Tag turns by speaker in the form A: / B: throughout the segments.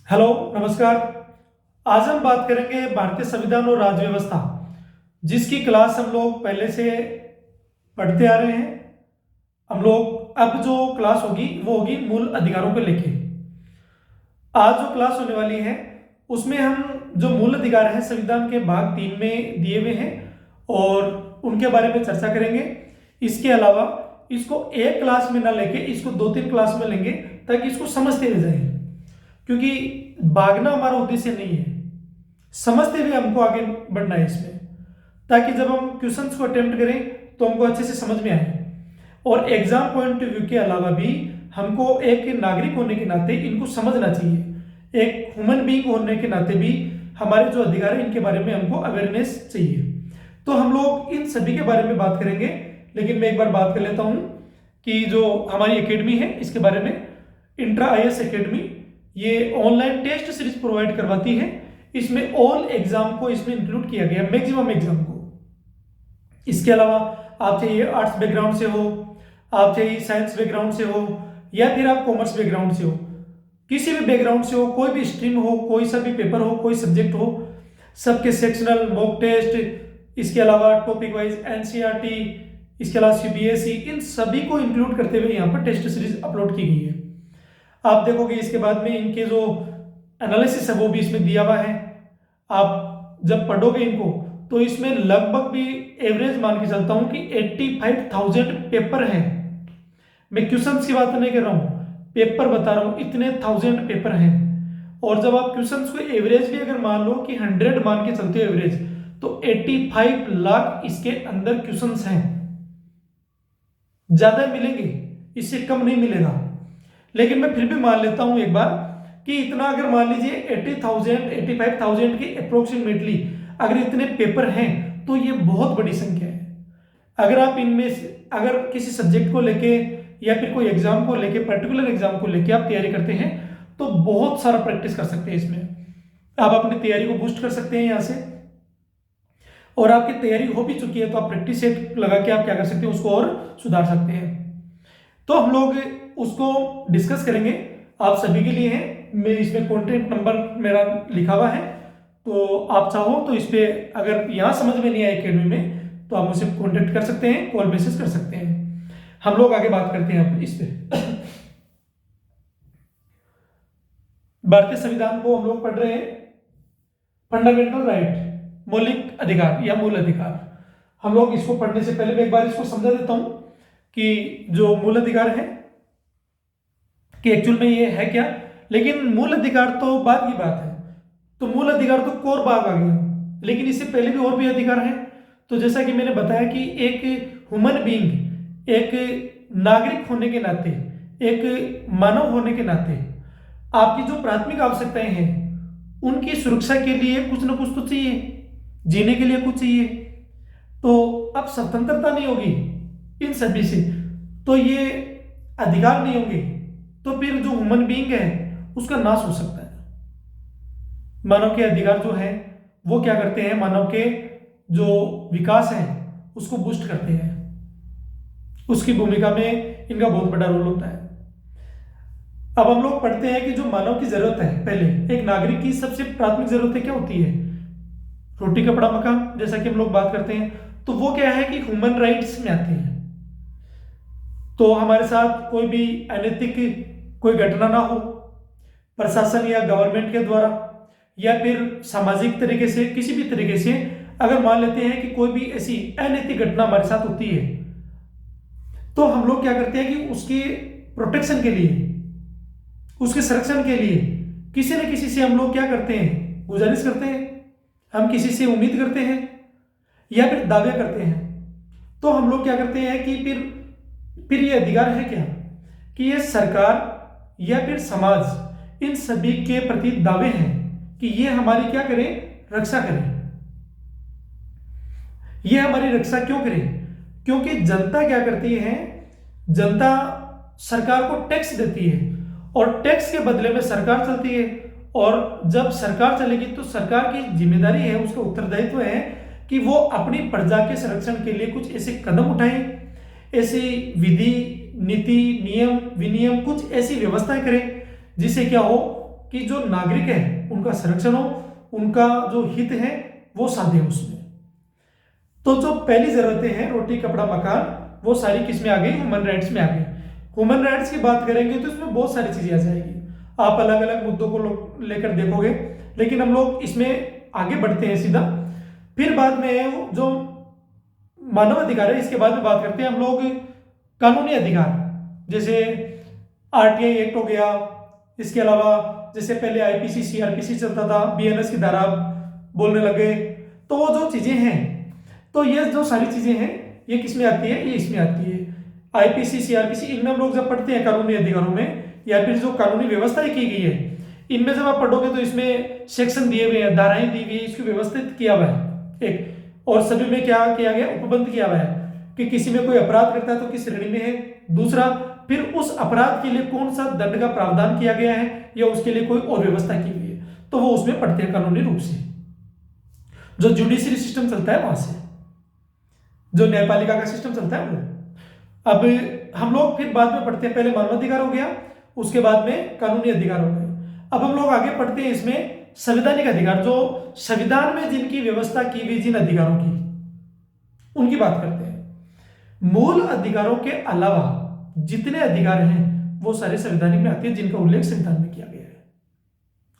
A: Hello, नमस्कार। आज हम बात करेंगे भारतीय संविधान और राज्य व्यवस्था, जिसकी क्लास हम लोग पहले से पढ़ते आ रहे हैं। हम लोग अब जो क्लास होगी वो होगी मूल अधिकारों को लेके। आज जो क्लास होने वाली है उसमें हम जो मूल अधिकार हैं संविधान के भाग 3 में दिए हुए हैं और उनके बारे में चर्चा करेंगे। इसके अलावा इसको एक क्लास में ना लेके इसको 2-3 क्लास में लेंगे ताकि इसको समझते हुए जाएं, क्योंकि भागना हमारा उद्देश्य नहीं है, समझते हुए हमको आगे बढ़ना है इसमें, ताकि जब हम क्वेश्चंस को अटेम्प्ट करें तो हमको अच्छे से समझ में आए। और एग्जाम पॉइंट ऑफ व्यू के अलावा भी हमको एक नागरिक होने के नाते इनको समझना चाहिए। एक ह्यूमन बीइंग होने के नाते भी हमारे जो अधिकार है इनके बारे में हमको अवेयरनेस चाहिए। तो हम लोग इन सभी के बारे में बात करेंगे, लेकिन मैं एक बार बात कर लेता हूँ कि जो हमारी एकेडमी है इसके बारे में। इंट्रा आईएएस एकेडमी ये ऑनलाइन टेस्ट सीरीज प्रोवाइड करवाती है। इसमें ऑल एग्जाम को इसमें इंक्लूड किया गया, मैक्सिमम एग्जाम को। इसके अलावा आप चाहे आर्ट्स बैकग्राउंड से हो, आप चाहे साइंस बैकग्राउंड से हो, या फिर आप कॉमर्स बैकग्राउंड से हो, किसी भी बैकग्राउंड से हो, कोई भी स्ट्रीम हो, कोई सा भी पेपर हो, कोई सब्जेक्ट हो, सबके सेक्शनल मॉक टेस्ट, इसके अलावा टॉपिक वाइज एनसीईआरटी, इसके अलावा सीबीएसई, इन सभी को इंक्लूड करते हुए यहाँ पर टेस्ट सीरीज अपलोड की गई है। आप देखोगे इसके बाद में इनके जो एनालिसिस है वो भी इसमें दिया हुआ है। आप जब पढ़ोगे इनको तो इसमें लगभग भी एवरेज मान के चलता हूं कि 85,000 पेपर हैं। मैं क्वेश्चंस की बात नहीं कर रहा हूं, पेपर बता रहा हूं, इतने 1000 पेपर हैं। और जब आप क्वेश्चंस को एवरेज भी अगर मान लो कि 100 मान के चलते हो एवरेज, तो 85 लाख इसके अंदर क्वेश्चंस हैं। ज्यादा मिलेंगे, इससे कम नहीं मिलेगा, लेकिन मैं फिर भी मान लेता हूं एक बार कि इतना अगर मान लीजिए 80,000 85,000 के अप्रोक्सीमेटली अगर इतने पेपर हैं तो ये बहुत बड़ी संख्या है। अगर आप इनमें अगर किसी सब्जेक्ट को लेके या फिर कोई एग्जाम को लेके, पर्टिकुलर एग्जाम को लेके आप तैयारी करते हैं तो बहुत सारा प्रैक्टिस कर सकते हैं। इसमें आप अपनी तैयारी को बूस्ट कर सकते हैं यहाँ से। और आपकी तैयारी हो भी चुकी है तो आप प्रैक्टिस सेट लगा के आप क्या कर सकते हैं, उसको और सुधार सकते हैं। तो हम लोग उसको डिस्कस करेंगे, आप सभी के लिए है। मैं इसमें कॉन्टेक्ट नंबर मेरा लिखा हुआ है, तो आप चाहो तो इस पे अगर यहाँ समझ में नहीं आए एकेडमी में तो आप मुझसे कॉन्टेक्ट कर सकते हैं, कॉल मैसेज कर सकते हैं। हम लोग आगे बात करते हैं अब इस पे। भारतीय संविधान को हम लोग पढ़ रहे हैं, फंडामेंटल राइट, मौलिक अधिकार या मूल अधिकार। हम लोग इसको पढ़ने से पहले मैं एक बार इसको समझा देता हूं कि जो मूल अधिकार है कि एक्चुअल में ये है क्या। लेकिन मूल अधिकार तो बाद की बात है, तो मूल अधिकार तो कोर भाग आ गया, लेकिन इससे पहले भी और भी अधिकार हैं। तो जैसा कि मैंने बताया कि एक ह्यूमन बीइंग, एक नागरिक होने के नाते, एक मानव होने के नाते आपकी जो प्राथमिक आवश्यकताएं हैं उनकी सुरक्षा के लिए कुछ ना कुछ तो चाहिए, जीने के लिए कुछ चाहिए। तो अब स्वतंत्रता नहीं होगी इन सभी से, तो ये अधिकार नहीं होंगे, तो फिर जो ह्यूमन बीइंग है उसका नाश हो सकता है। मानव के अधिकार जो है वो क्या करते हैं, मानव के जो विकास है उसको बूस्ट करते हैं। उसकी भूमिका में इनका बहुत बड़ा रोल होता है। अब हम लोग पढ़ते हैं कि जो मानव की जरूरत है, पहले एक नागरिक की सबसे प्राथमिक जरूरतें क्या होती है, रोटी कपड़ा मकान, जैसा कि हम लोग बात करते हैं। तो वो क्या है कि ह्यूमन राइट्स में आती है। तो हमारे साथ कोई भी अनैतिक कोई घटना ना हो, प्रशासन या गवर्नमेंट के द्वारा या फिर सामाजिक तरीके से, किसी भी तरीके से अगर मान लेते हैं कि कोई भी ऐसी अनैतिक घटना हमारे साथ होती है, तो हम लोग क्या करते हैं कि उसके प्रोटेक्शन के लिए, उसके संरक्षण के लिए किसी न किसी से हम लोग क्या करते हैं, गुजारिश करते हैं, हम किसी से उम्मीद करते हैं या फिर दावे करते हैं। तो हम लोग क्या करते हैं कि फिर ये अधिकार है क्या कि ये सरकार या फिर समाज इन सभी के प्रति दावे हैं कि ये हमारी क्या करे, रक्षा करे। ये हमारी रक्षा क्यों करे, क्योंकि जनता क्या करती है, जनता सरकार को टैक्स देती है और टैक्स के बदले में सरकार चलती है। और जब सरकार चलेगी तो सरकार की जिम्मेदारी है, उसका उत्तरदायित्व है कि वो अपनी प्रजा के संरक्षण के लिए कुछ ऐसे कदम उठाए, ऐसी विधि नीति नियम विनियम कुछ ऐसी व्यवस्थाएं करें जिससे क्या हो कि जो नागरिक है उनका संरक्षण हो, उनका जो हित है वो साधे उसमें। तो जो पहली जरूरतें हैं, रोटी कपड़ा मकान, वो सारी किस में आ गई? ह्यूमन राइट्स में आ गई। ह्यूमन राइट्स की बात करेंगे तो इसमें बहुत सारी चीजें आ जाएगी, आप अलग अलग मुद्दों को लेकर देखोगे, लेकिन हम लोग इसमें आगे बढ़ते हैं सीधा। फिर बाद में जो मानव अधिकार है, इसके बाद में बात करते हैं हम लोग कानूनी अधिकार, जैसे आरटीआई एक्ट हो गया, इसके अलावा जैसे पहले आईपीसी सीआरपीसी चलता था, बीएनएस की धारा बोलने लगे, तो वो जो चीजें हैं, तो ये जो सारी चीजें हैं ये किस में आती है? ये इसमें आती है। आईपीसी सीआरपीसी, इनमें हम लोग जब पढ़ते हैं कानूनी अधिकारों में, या फिर जो कानूनी व्यवस्था की गई है, इनमें जब आप पढ़ोगे तो इसमें सेक्शन दिए हुए हैं, धाराएं दी हुई है, इसको व्यवस्थित किया हुआ है एक, और सभी में क्या किया गया? उपबंध किया हुआ है कि किसी में कोई अपराध करता है तो किस श्रेणी में है, दूसरा फिर उस अपराध के लिए कौन सा दंड का प्रावधान किया गया है, या उसके लिए कोई और व्यवस्था की हुई है, तो वो उसमें पढ़ते हैं कानूनी रूप से। जो जुडिशरी सिस्टम चलता है वहां से, जो न्यायपालिका का सिस्टम चलता है वो। अब हम लोग फिर बाद में पढ़ते हैं, पहले मानवाधिकार हो गया, उसके बाद में कानूनी अधिकार हो गए। अब हम लोग आगे पढ़ते हैं इसमें संवैधानिक अधिकार, जो संविधान में जिनकी व्यवस्था की हुई जिन अधिकारों की, उनकी बात करते हैं। मूल अधिकारों के अलावा जितने अधिकार हैं वो सारे संवैधानिक में आते हैं, जिनका उल्लेख संविधान में किया गया है।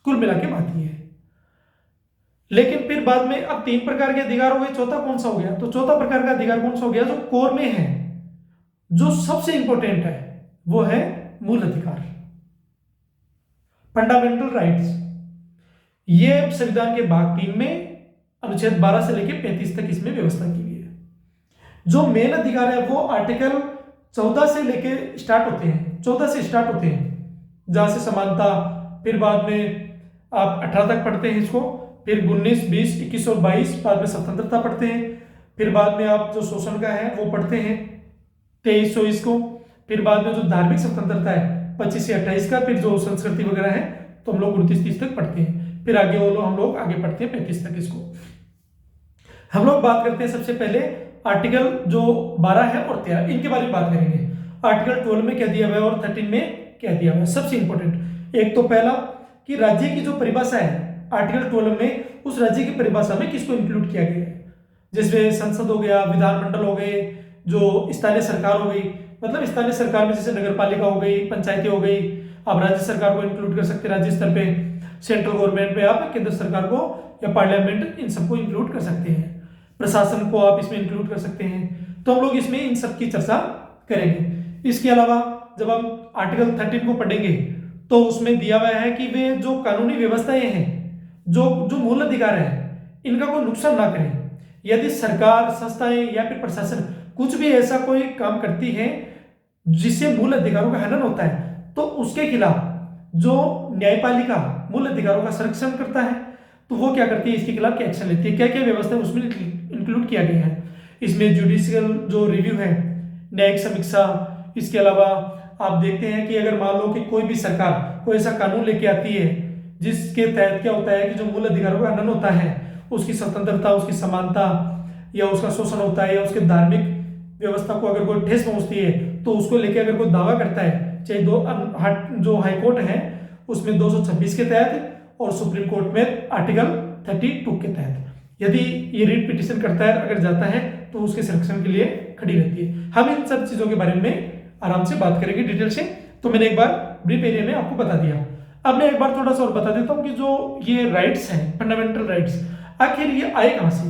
A: कुल मिला के बात ये है। लेकिन फिर बाद में अब 3 प्रकार के अधिकार हो गए, चौथा कौन सा हो गया? तो चौथा प्रकार का अधिकार कौन सा हो गया? जो कोर में है, जो सबसे इंपॉर्टेंट है, वो है मूल अधिकार, फंडामेंटल राइट्स। ये संविधान के भाग 3 में अनुच्छेद 12 से लेकर 35 तक इसमें व्यवस्था की गई है। जो मेन अधिकार है वो आर्टिकल 14 से लेके स्टार्ट होते हैं, 14 से स्टार्ट होते हैं, जहां से समानता, फिर बाद में आप 18 तक पढ़ते हैं इसको, फिर 19, 20, 21 और 22 बाद में स्वतंत्रता पढ़ते हैं, फिर बाद में आप जो शोषण का है वो पढ़ते हैं 23 और इसको, फिर बाद में जो धार्मिक स्वतंत्रता है 25 से 28 का, फिर जो संस्कृति वगैरह है तो हम लोग 29, 30 तक पढ़ते हैं, फिर आगे वो हम लोग आगे पढ़ते हैं 35 तक इसको। हम लोग बात करते हैं सबसे पहले आर्टिकल जो 12 है और 13, इनके बारे में बात करेंगे। आर्टिकल 12 में क्या दिया हुआ है और 13 में क्या दिया हुआ है। सबसे इंपॉर्टेंट एक तो पहला कि राज्य की जो परिभाषा है आर्टिकल 12 में, उस राज्य की परिभाषा में किसको इंक्लूड किया गया है। जैसे संसद हो गया, विधानमंडल हो गए, जो स्थानीय सरकार हो गई, मतलब स्थानीय सरकार में जैसे नगर पालिका हो गई, पंचायतें हो गई, आप राज्य सरकार को इंक्लूड कर सकते हैं, राज्य स्तर पे, सेंट्रल गवर्नमेंट पे आप केंद्र सरकार को या पार्लियामेंट, इन सबको इंक्लूड कर सकते हैं, प्रशासन को आप इसमें इंक्लूड कर सकते हैं। तो हम लोग इसमें इन सब की चर्चा करेंगे। इसके अलावा जब हम आर्टिकल 13 को पढ़ेंगे तो उसमें दिया हुआ है कि वे जो कानूनी व्यवस्थाएं हैं, जो मूल अधिकार है, इनका कोई नुकसान ना करें। यदि सरकार, संस्थाएं या फिर प्रशासन कुछ भी ऐसा कोई काम करती है जिससे मूल अधिकारों का हनन होता है, तो उसके खिलाफ जो न्यायपालिका मूल अधिकारों का संरक्षण करता है, तो वो क्या करती है, इसके खिलाफ क्या एक्शन लेती है, क्या क्या व्यवस्था उसमें इंक्लूड किया गया है। इसमें जुडिशियल जो रिव्यू है, न्यायिक समीक्षा, इसके अलावा आप देखते हैं कि अगर मान लो कि कोई भी सरकार कोई ऐसा कानून लेके आती है जिसके तहत क्या होता है कि जो मूल अधिकारों का हनन होता है, उसकी स्वतंत्रता, उसकी समानता, या उसका शोषण होता है, या उसके धार्मिक व्यवस्था को अगर कोई ठेस पहुंचती है, तो उसको लेके अगर कोई दावा करता है, चाहे जो हाई कोर्ट है उसमें 226 के तहत और सुप्रीम कोर्ट में आर्टिकल 32 के तहत, यदि ये रिट पिटिशन करता है, अगर जाता है, तो उसके संरक्षण के लिए खड़ी रहती है। हम इन सब चीजों के बारे में आराम से बात करेंगे डिटेल से। तो मैंने एक बार ब्रीफ एरिया में आपको बता दिया। अब मैं एक बार थोड़ा सा और बता देता हूं कि जो ये राइट्स हैं, फंडामेंटल राइट्स, आखिर ये आए कहां से।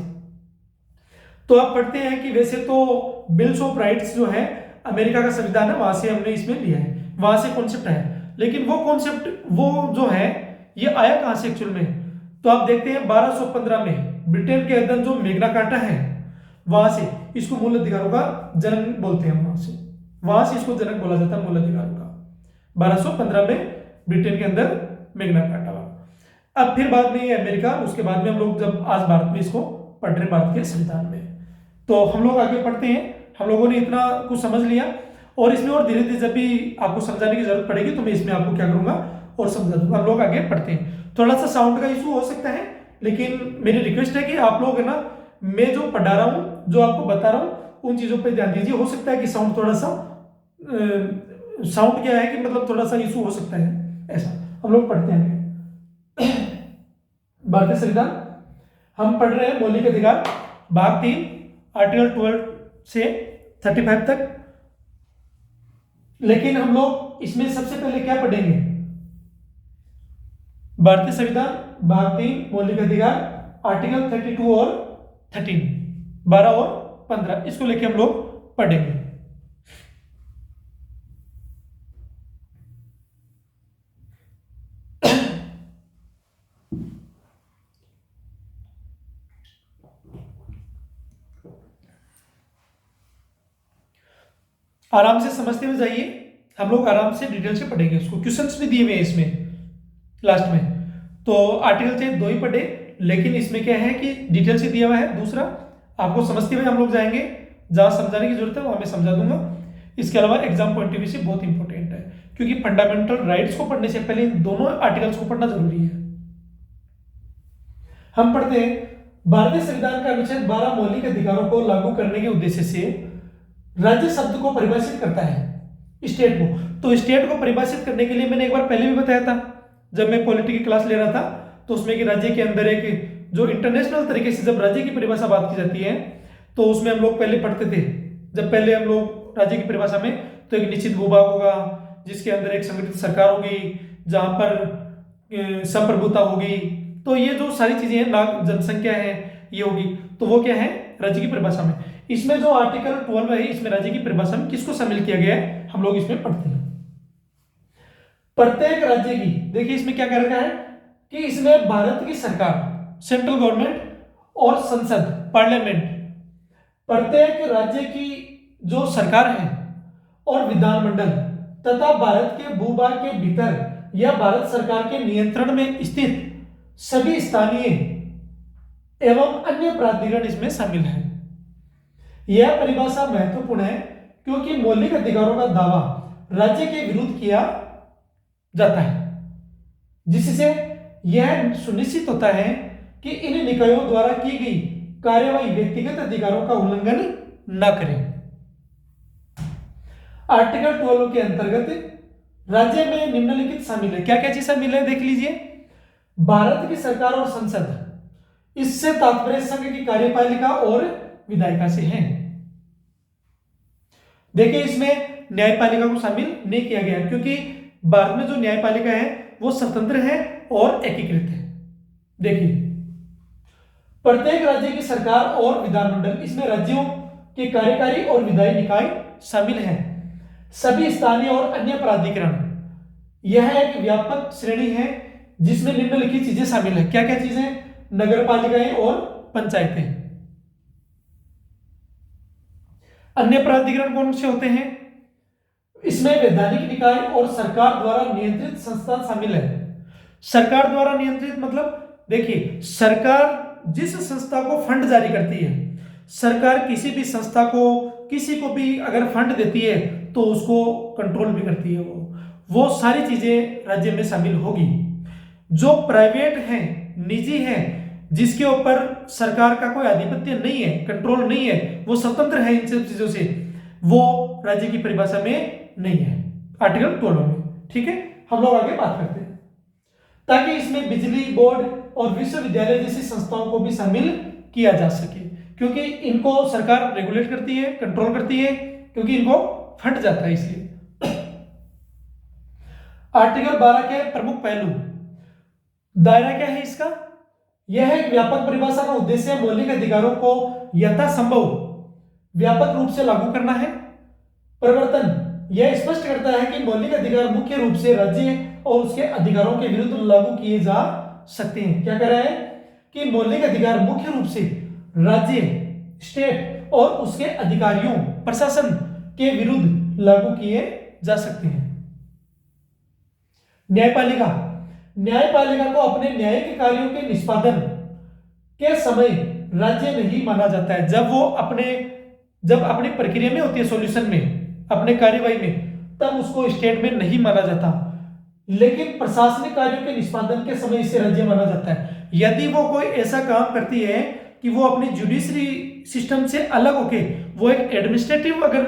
A: तो आप पढ़ते हैं कि वैसे तो बिल्स ऑफ राइट्स जो है अमेरिका का संविधान है, वहां से हमने इसमें लिया है, वहां से कॉन्सेप्ट है। लेकिन वो कॉन्सेप्ट वो जो है ये आया कहां से एक्चुअल में, तो आप देखते हैं 1215 में ब्रिटेन के अंदर जो मेग्ना कार्टा है, वहां से इसको मूल अधिकारों का जनक बोलते हैं, वहां से इसको जनक बोला जाता है मूल अधिकारों का। 1215 में ब्रिटेन के अंदर मेग्ना कार्टा। अब फिर बाद में ये अमेरिका, उसके बाद में हम लोग जब आज भारत में इसको पढ़ रहे भारत के संविधान में, तो हम लोग आगे पढ़ते हैं। हम लोगों ने इतना कुछ समझ लिया, और इसमें और धीरे धीरे जब भी आपको समझाने की जरूरत पड़ेगी तो मैं इसमें आपको क्या करूंगा और समझा दूंगा। हम लोग आगे पढ़ते हैं। थोड़ा सा साउंड का इशू हो सकता है, लेकिन मेरी रिक्वेस्ट है कि आप लोग है ना, मैं जो पढ़ा रहा हूँ, जो आपको बता रहा हूँ, उन चीजों पर ध्यान दीजिए। हो सकता है कि साउंड थोड़ा सा साउंड क्या है कि मतलब थोड़ा सा इशू हो सकता है, ऐसा। हम लोग पढ़ते हैं। भारतीय संविधान हम पढ़ रहे हैं मौलिक अधिकार भाग 3 आर्टिकल 12 से 35 तक। लेकिन हम लोग इसमें सबसे पहले क्या पढ़ेंगे? भारतीय संविधान भाग 3 मौलिक अधिकार आर्टिकल 32 और 13, 12 और 15, इसको लेके हम लोग पढ़ेंगे। आराम से समझते हुए जाइए, हम लोग आराम से डिटेल से पढ़ेंगे उसको। क्वेश्चंस भी दिए हुए हैं इसमें लास्ट में, तो आर्टिकल से 2 ही पढ़े, लेकिन इसमें क्या है कि डिटेल से दिया हुआ है। दूसरा आपको समझते हुए हम लोग जाएंगे, जहां समझाने की जरूरत है वहां मैं समझा दूंगा। इसके अलावा एग्जाम पॉइंट ऑफ व्यू से बहुत इंपॉर्टेंट है, क्योंकि फंडामेंटल राइट्स को पढ़ने से पहले इन दोनों आर्टिकल्स को पढ़ना जरूरी है। हम पढ़ते हैं, भारतीय संविधान का अनुच्छेद 12 मौलिक अधिकारों को लागू करने के उद्देश्य से राज्य शब्द को परिभाषित करता है, स्टेट को। तो स्टेट को परिभाषित करने के लिए मैंने एक बार पहले भी बताया था, जब मैं पॉलिटी की क्लास ले रहा था, तो उसमें कि राज्य के अंदर एक जो इंटरनेशनल तरीके से जब राज्य की परिभाषा बात की जाती है, तो उसमें हम लोग पहले पढ़ते थे। जब पहले हम लोग राज्य की परिभाषा में, तो एक निश्चित भूभाग होगा जिसके अंदर एक संगठित सरकार होगी, जहां पर संप्रभुता होगी, तो ये जो सारी चीजें हैं, नाग जनसंख्या है, ये होगी, तो वो क्या है राज्य की परिभाषा में। इसमें जो आर्टिकल 12 है, इसमें राज्य की परिभाषा में किसको शामिल किया गया है, हम लोग इसमें पढ़ते हैं। प्रत्येक राज्य की, देखिए इसमें क्या कर रखा है कि इसमें भारत की सरकार, सेंट्रल गवर्नमेंट और संसद, पार्लियामेंट, प्रत्येक राज्य की जो सरकार है और विधानमंडल तथा भारत के भूभाग के भीतर या भारत सरकार के नियंत्रण में स्थित सभी स्थानीय एवं अन्य प्राधिकरण इसमें शामिल है। यह परिभाषा महत्वपूर्ण है क्योंकि मौलिक अधिकारों का दावा राज्य के विरुद्ध किया जाता है, जिससे यह सुनिश्चित होता है कि इन निकायों द्वारा की गई कार्यवाही व्यक्तिगत अधिकारों का उल्लंघन न करें। आर्टिकल 12 के अंतर्गत राज्य में निम्नलिखित शामिल है। क्या क्या चीज शामिल है देख लीजिए। भारत की सरकार और संसद, इससे तात्पर्य संघ की कार्यपालिका और विधायिका से है। देखिए इसमें न्यायपालिका को शामिल नहीं किया गया, क्योंकि भारत में जो न्यायपालिका है वो स्वतंत्र है और एकीकृत है। देखिए प्रत्येक राज्य की सरकार और विधानमंडल, इसमें राज्यों के कार्यकारी और विधायी निकाय शामिल हैं। सभी स्थानीय और अन्य प्राधिकरण, यह एक व्यापक श्रेणी है जिसमें निम्नलिखित चीजें शामिल है। क्या क्या चीजें? नगर पालिकाएं और पंचायतें। अन्य प्राधिकरण कौन से होते हैं? इसमें वैधानिक निकाय और सरकार द्वारा नियंत्रित संस्थान शामिल है। सरकार द्वारा नियंत्रित मतलब, देखिए सरकार जिस संस्था को फंड जारी करती है, सरकार किसी भी संस्था को, किसी को भी अगर फंड देती है तो उसको कंट्रोल भी करती है। वो सारी चीजें राज्य में शामिल होगी। जो प्राइवेट है, निजी है, जिसके ऊपर सरकार का कोई आधिपत्य नहीं है, कंट्रोल नहीं है, वो स्वतंत्र है इन सब चीजों से, वो राज्य की परिभाषा में नहीं है आर्टिकल 12 में। ठीक है, हम लोग आगे बात करते हैं, ताकि इसमें बिजली बोर्ड और विश्वविद्यालय जैसी संस्थाओं को भी शामिल किया जा सके, क्योंकि इनको सरकार रेगुलेट करती है, कंट्रोल करती है, क्योंकि इनको फंड जाता है इसलिए। आर्टिकल 12 के प्रमुख पहलू, दायरा क्या है इसका? यह एक व्यापक परिभाषा का उद्देश्य मौलिक अधिकारों को यथासंभव व्यापक रूप से लागू करना है। परिवर्तन, यह स्पष्ट करता है कि मौलिक अधिकार मुख्य रूप से राज्य और उसके अधिकारों के विरुद्ध लागू किए जा सकते हैं। क्या कह रहा है कि मौलिक अधिकार मुख्य रूप से राज्य, स्टेट और उसके अधिकारियों, प्रशासन के विरुद्ध लागू किए जा सकते हैं। न्यायपालिका, न्यायपालिका को अपने न्यायिक कार्यों के निष्पादन के समय राज्य नहीं माना जाता है। जब अपनी प्रक्रिया में होती है, सॉल्यूशन में, अपने कार्यवाही में, तब उसको स्टेट में नहीं माना जाता, लेकिन प्रशासनिक कार्यों के निष्पादन के समय इसे राज्य माना जाता है। यदि वो कोई ऐसा काम करती है कि वो अपनी जुडिशरी सिस्टम से अलग होके वो एक एडमिनिस्ट्रेटिव अगर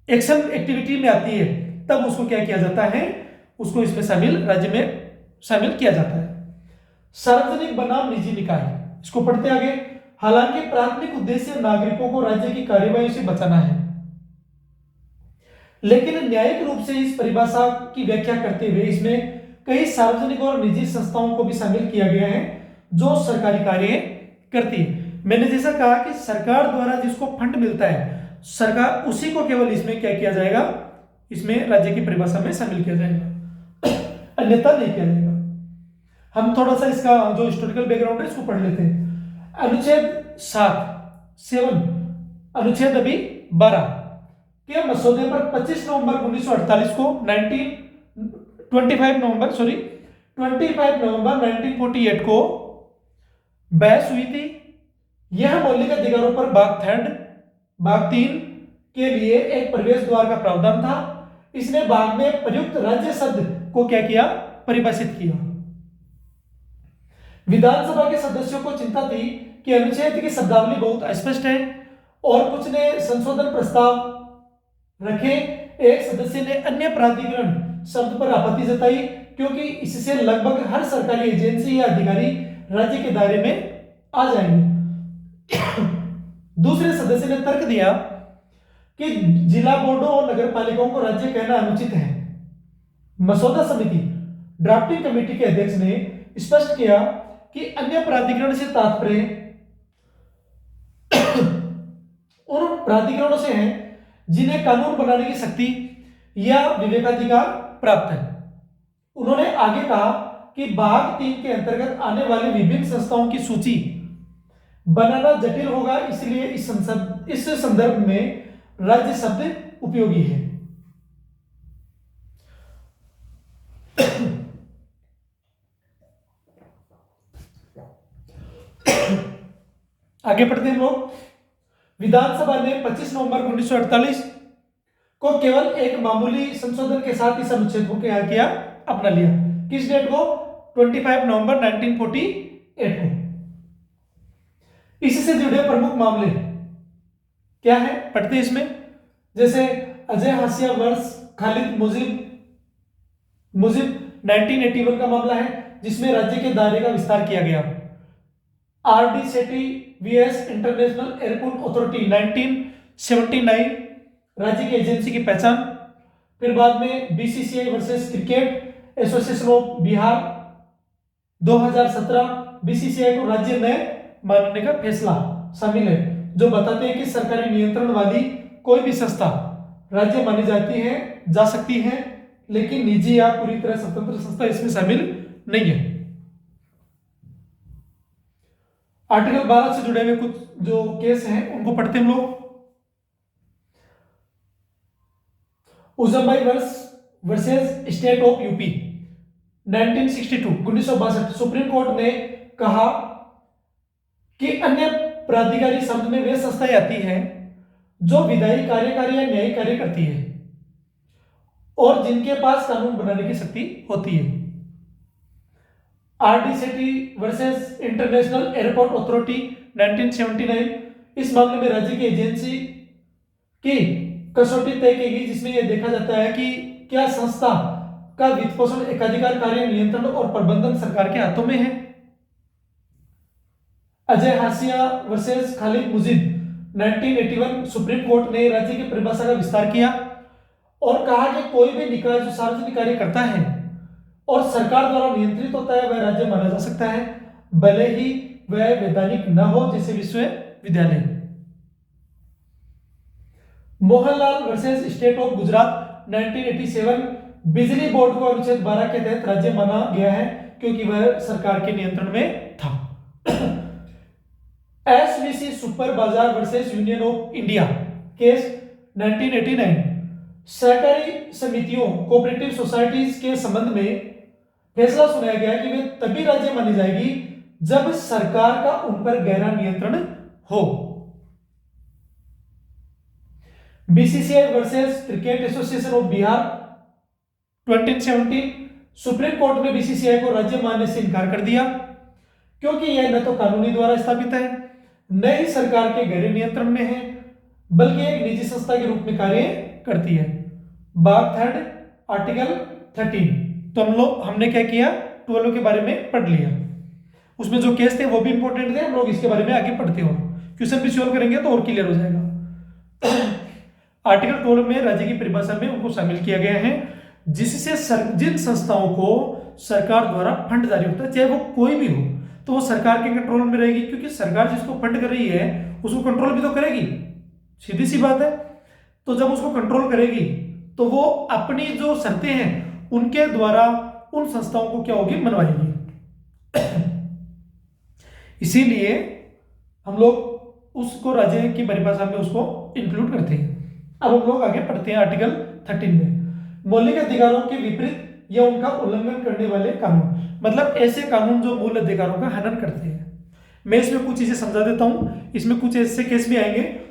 A: एक्शन एक्टिविटी में आती है, तब उसको क्या किया जाता है, उसको इसमें शामिल, राज्य में शामिल किया जाता है। सार्वजनिक बनाम निजी निकाय, इसको पढ़ते आगे। हालांकि प्राथमिक उद्देश्य नागरिकों को राज्य की कार्यवाही से बचाना है, लेकिन न्यायिक रूप से इस परिभाषा की व्याख्या करते हुए इसमें कई सार्वजनिक और निजी संस्थाओं को भी शामिल किया गया है जो सरकारी कार्य करती है। मैंने जैसा कहा कि सरकार द्वारा जिसको फंड मिलता है, सरकार उसी को केवल इसमें क्या किया जाएगा, इसमें राज्य की परिभाषा में शामिल किया जाएगा, अन्यथा नहीं किया जाएगा। हम थोड़ा सा इसका जो हिस्टोरिकल बैकग्राउंड है इसको पढ़ लेते हैं। अनुच्छेद 7 अनुच्छेद अभी 12 के मसौदे पर 25 नवंबर 1948 को 25 नवंबर 1948 को बहस हुई थी। यह मौलिक अधिकारों पर भाग 3 के लिए एक प्रवेश द्वार का प्रावधान था। इसने भाग में प्रयुक्त राज्य शब्द को क्या किया, परिभाषित किया। विधानसभा के सदस्यों को चिंता थी कि अनुच्छेद की शब्दावली बहुत अस्पष्ट है और कुछ ने संशोधन प्रस्ताव रखे। एक सदस्य ने अन्य प्राधिकरण शब्द पर आपत्ति जताई क्योंकि इससे लगभग हर सरकारी एजेंसी या अधिकारी राज्य के दायरे में आ जाएंगे। दूसरे सदस्य ने तर्क दिया कि जिला बोर्डों और नगर पालिकाओं को राज्य कहना अनुचित है। मसौदा समिति ड्राफ्टिंग कमेटी के अध्यक्ष ने स्पष्ट किया कि अन्य प्राधिकरण से तात्पर्य उन प्राधिकरणों से है जिन्हें कानून बनाने की शक्ति या विवेकाधिकार प्राप्त है। उन्होंने आगे कहा कि भाग 3 के अंतर्गत आने वाले विभिन्न संस्थाओं की सूची बनाना जटिल होगा, इसलिए इस संदर्भ में राज्य शब्द उपयोगी है। आगे पढ़ते हैं लोग। विधानसभा ने 25 नवंबर 1948 को केवल एक मामूली संशोधन के साथ इस अनुच्छेद को क्या किया, अपना लिया। किस डेट को, 25 नवंबर 1948 को। इससे जुड़े प्रमुख मामले क्या है, पढ़ते हैं इसमें। जैसे अजय हाशिया वर्ष खालिद मुजिब 1981 का मामला है जिसमें राज्य के दायरे का विस्तार किया गया। आरडी सेठी वीएस इंटरनेशनल एयरपोर्ट अथॉरिटी 1979 राज्य की एजेंसी की पहचान। फिर बाद में BCCI versus cricket association of Bihar 2017 BCCI को राज्य में मानने का फैसला शामिल है, जो बताते हैं कि सरकारी नियंत्रण वाली कोई भी संस्था राज्य मानी जाती है, जा सकती है, लेकिन निजी या पूरी तरह स्वतंत्र संस्था इसमें शामिल नहीं है। आर्टिकल 12 से जुड़े हुए कुछ जो केस हैं उनको पढ़ते हम लोग। Ujjambai versus state of UP 1962 supreme court ने कहा कि अन्य प्राधिकारी शब्द में वे संस्थाएं आती हैं जो विधायी कार्यकारी या न्यायिक कार्य करती है और जिनके पास कानून बनाने की शक्ति होती है। आरडी सेठी वर्सेस इंटरनेशनल एयरपोर्ट अथॉरिटी 1979 इस मामले में राज्य की एजेंसी की कसौटी तय की गई, जिसमें यह देखा जाता है कि क्या संस्था का वित्तपोषण एकाधिकार कार्य नियंत्रण और प्रबंधन सरकार के हाथों में है। अजय हाशिया versus Khalid Mujib 1981 supreme court ने राज्य की परिभाषा का विस्तार किया और कहा कि कोई भी निकाय जो सार्वजनिक कार्य करता है और सरकार द्वारा नियंत्रित होता है वह राज्य माना जा सकता है, भले ही वह वैधानिक न हो, जैसे विश्वविद्यालय। Mohanlal versus state of Gujarat 1987 बिजली बोर्ड को अनुच्छेद 12 के तहत राज्य माना गया है क्योंकि वह सरकार के नियंत्रण में था। एसवीसी सुपर बाजार versus union of India case 1989 सहकारी समितियों कोऑपरेटिव सोसाइटीज के संबंध में फैसला सुनाया गया कि वे तभी राज्य मानी जाएगी जब सरकार का उन पर गहरा नियंत्रण हो। BCCI versus cricket association of Bihar 2017 supreme court ने बीसीसीआई को राज्य मानने से इनकार कर दिया क्योंकि यह न तो कानूनी द्वारा स्थापित है, न ही सरकार के गहरे नियंत्रण में है, बल्कि एक निजी संस्था के रूप में कार्य करती है। भाग 3 आर्टिकल 13। तो हमने क्या किया, 12 के बारे में पढ़ लिया। उसमें जो केस थे वो भी इंपॉर्टेंट थे, हम लोग इसके बारे में आगे पढ़ते हो, क्वेश्चन भी सॉल्व करेंगे तो और क्लियर हो जाएगा। आर्टिकल 12 में राज्य की परिभाषा में उनको शामिल किया गया है, जिससे जिन संस्थाओं को सरकार द्वारा फंड जारी होता है, चाहे वो कोई भी हो, तो वो सरकार के कंट्रोल में रहेगी, क्योंकि सरकार जिसको फंड कर रही है उसको कंट्रोल भी तो करेगी, सीधी सी बात है। तो जब उसको कंट्रोल करेगी तो वो अपनी जो शर्तें हैं उनके द्वारा उन संस्थाओं को क्या होगी, मनवाएगी। इसीलिए हम लोग उसको राज्य की परिभाषा में उसको इंक्लूड करते हैं। अब हम लोग आगे पढ़ते हैं आर्टिकल 13 में, मौलिक अधिकारों के विपरीत या उनका उल्लंघन करने वाले कानून, मतलब ऐसे कानून जो मूल अधिकारों का हनन करते हैं। मैं इसमें कुछ चीजें समझा देता हूं, इसमें कुछ ऐसे केस भी आएंगे।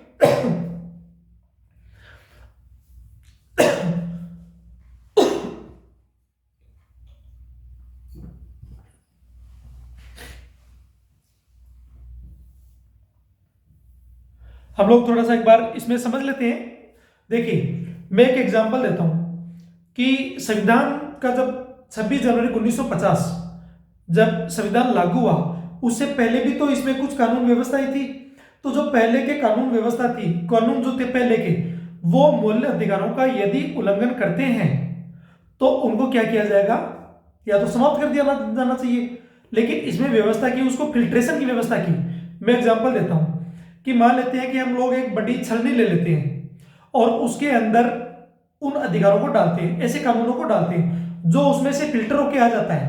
A: हम लोग थोड़ा सा एक बार इसमें समझ लेते हैं। देखिए मैं एक एग्जांपल देता हूं कि संविधान का जब 26 जनवरी 1950 जब संविधान लागू हुआ, उससे पहले भी तो इसमें कुछ कानून व्यवस्थाएं थी। तो जो पहले के कानून व्यवस्था थी, कानून जो थे पहले के, वो मूल अधिकारों का यदि उल्लंघन करते हैं तो उनको क्या किया जाएगा, या तो समाप्त कर दिया जाना चाहिए। लेकिन इसमें व्यवस्था की, उसको फिल्ट्रेशन की व्यवस्था की। मैं एग्जांपल देता हूं कि मान लेते हैं कि हम लोग एक बड़ी छलनी ले लेते हैं और उसके अंदर उन अधिकारों को डालते हैं, ऐसे कानूनों को डालते हैं जो उसमें से फिल्टर होके आ जाता है,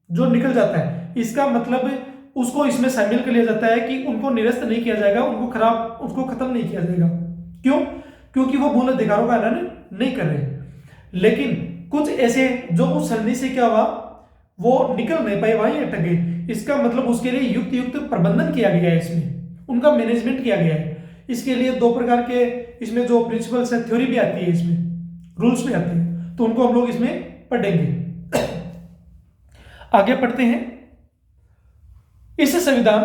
A: जो निकल जाता है। इसका मतलब उसको इसमें शामिल कर लिया जाता है कि उनको निरस्त नहीं किया जाएगा, उनको खराब, उसको खत्म नहीं किया जाएगा। क्यों? क्योंकि वो मूल अधिकारों का हनन नहीं कर रहे। लेकिन कुछ ऐसे जो उस छलनी से क्या हुआ, वो निकल नहीं पाए, वहीं अटक गए। इसका मतलब उसके लिए युक्त युक्त प्रबंधन किया गया है, इसमें उनका मैनेजमेंट किया गया है। इसके लिए दो प्रकार के इसमें जो प्रिंसिपल्स है, थ्योरी भी आती है, इसमें रूल्स भी आते हैं, तो उनको हम लोग इसमें पढ़ेंगे। आगे पढ़ते हैं। इस संविधान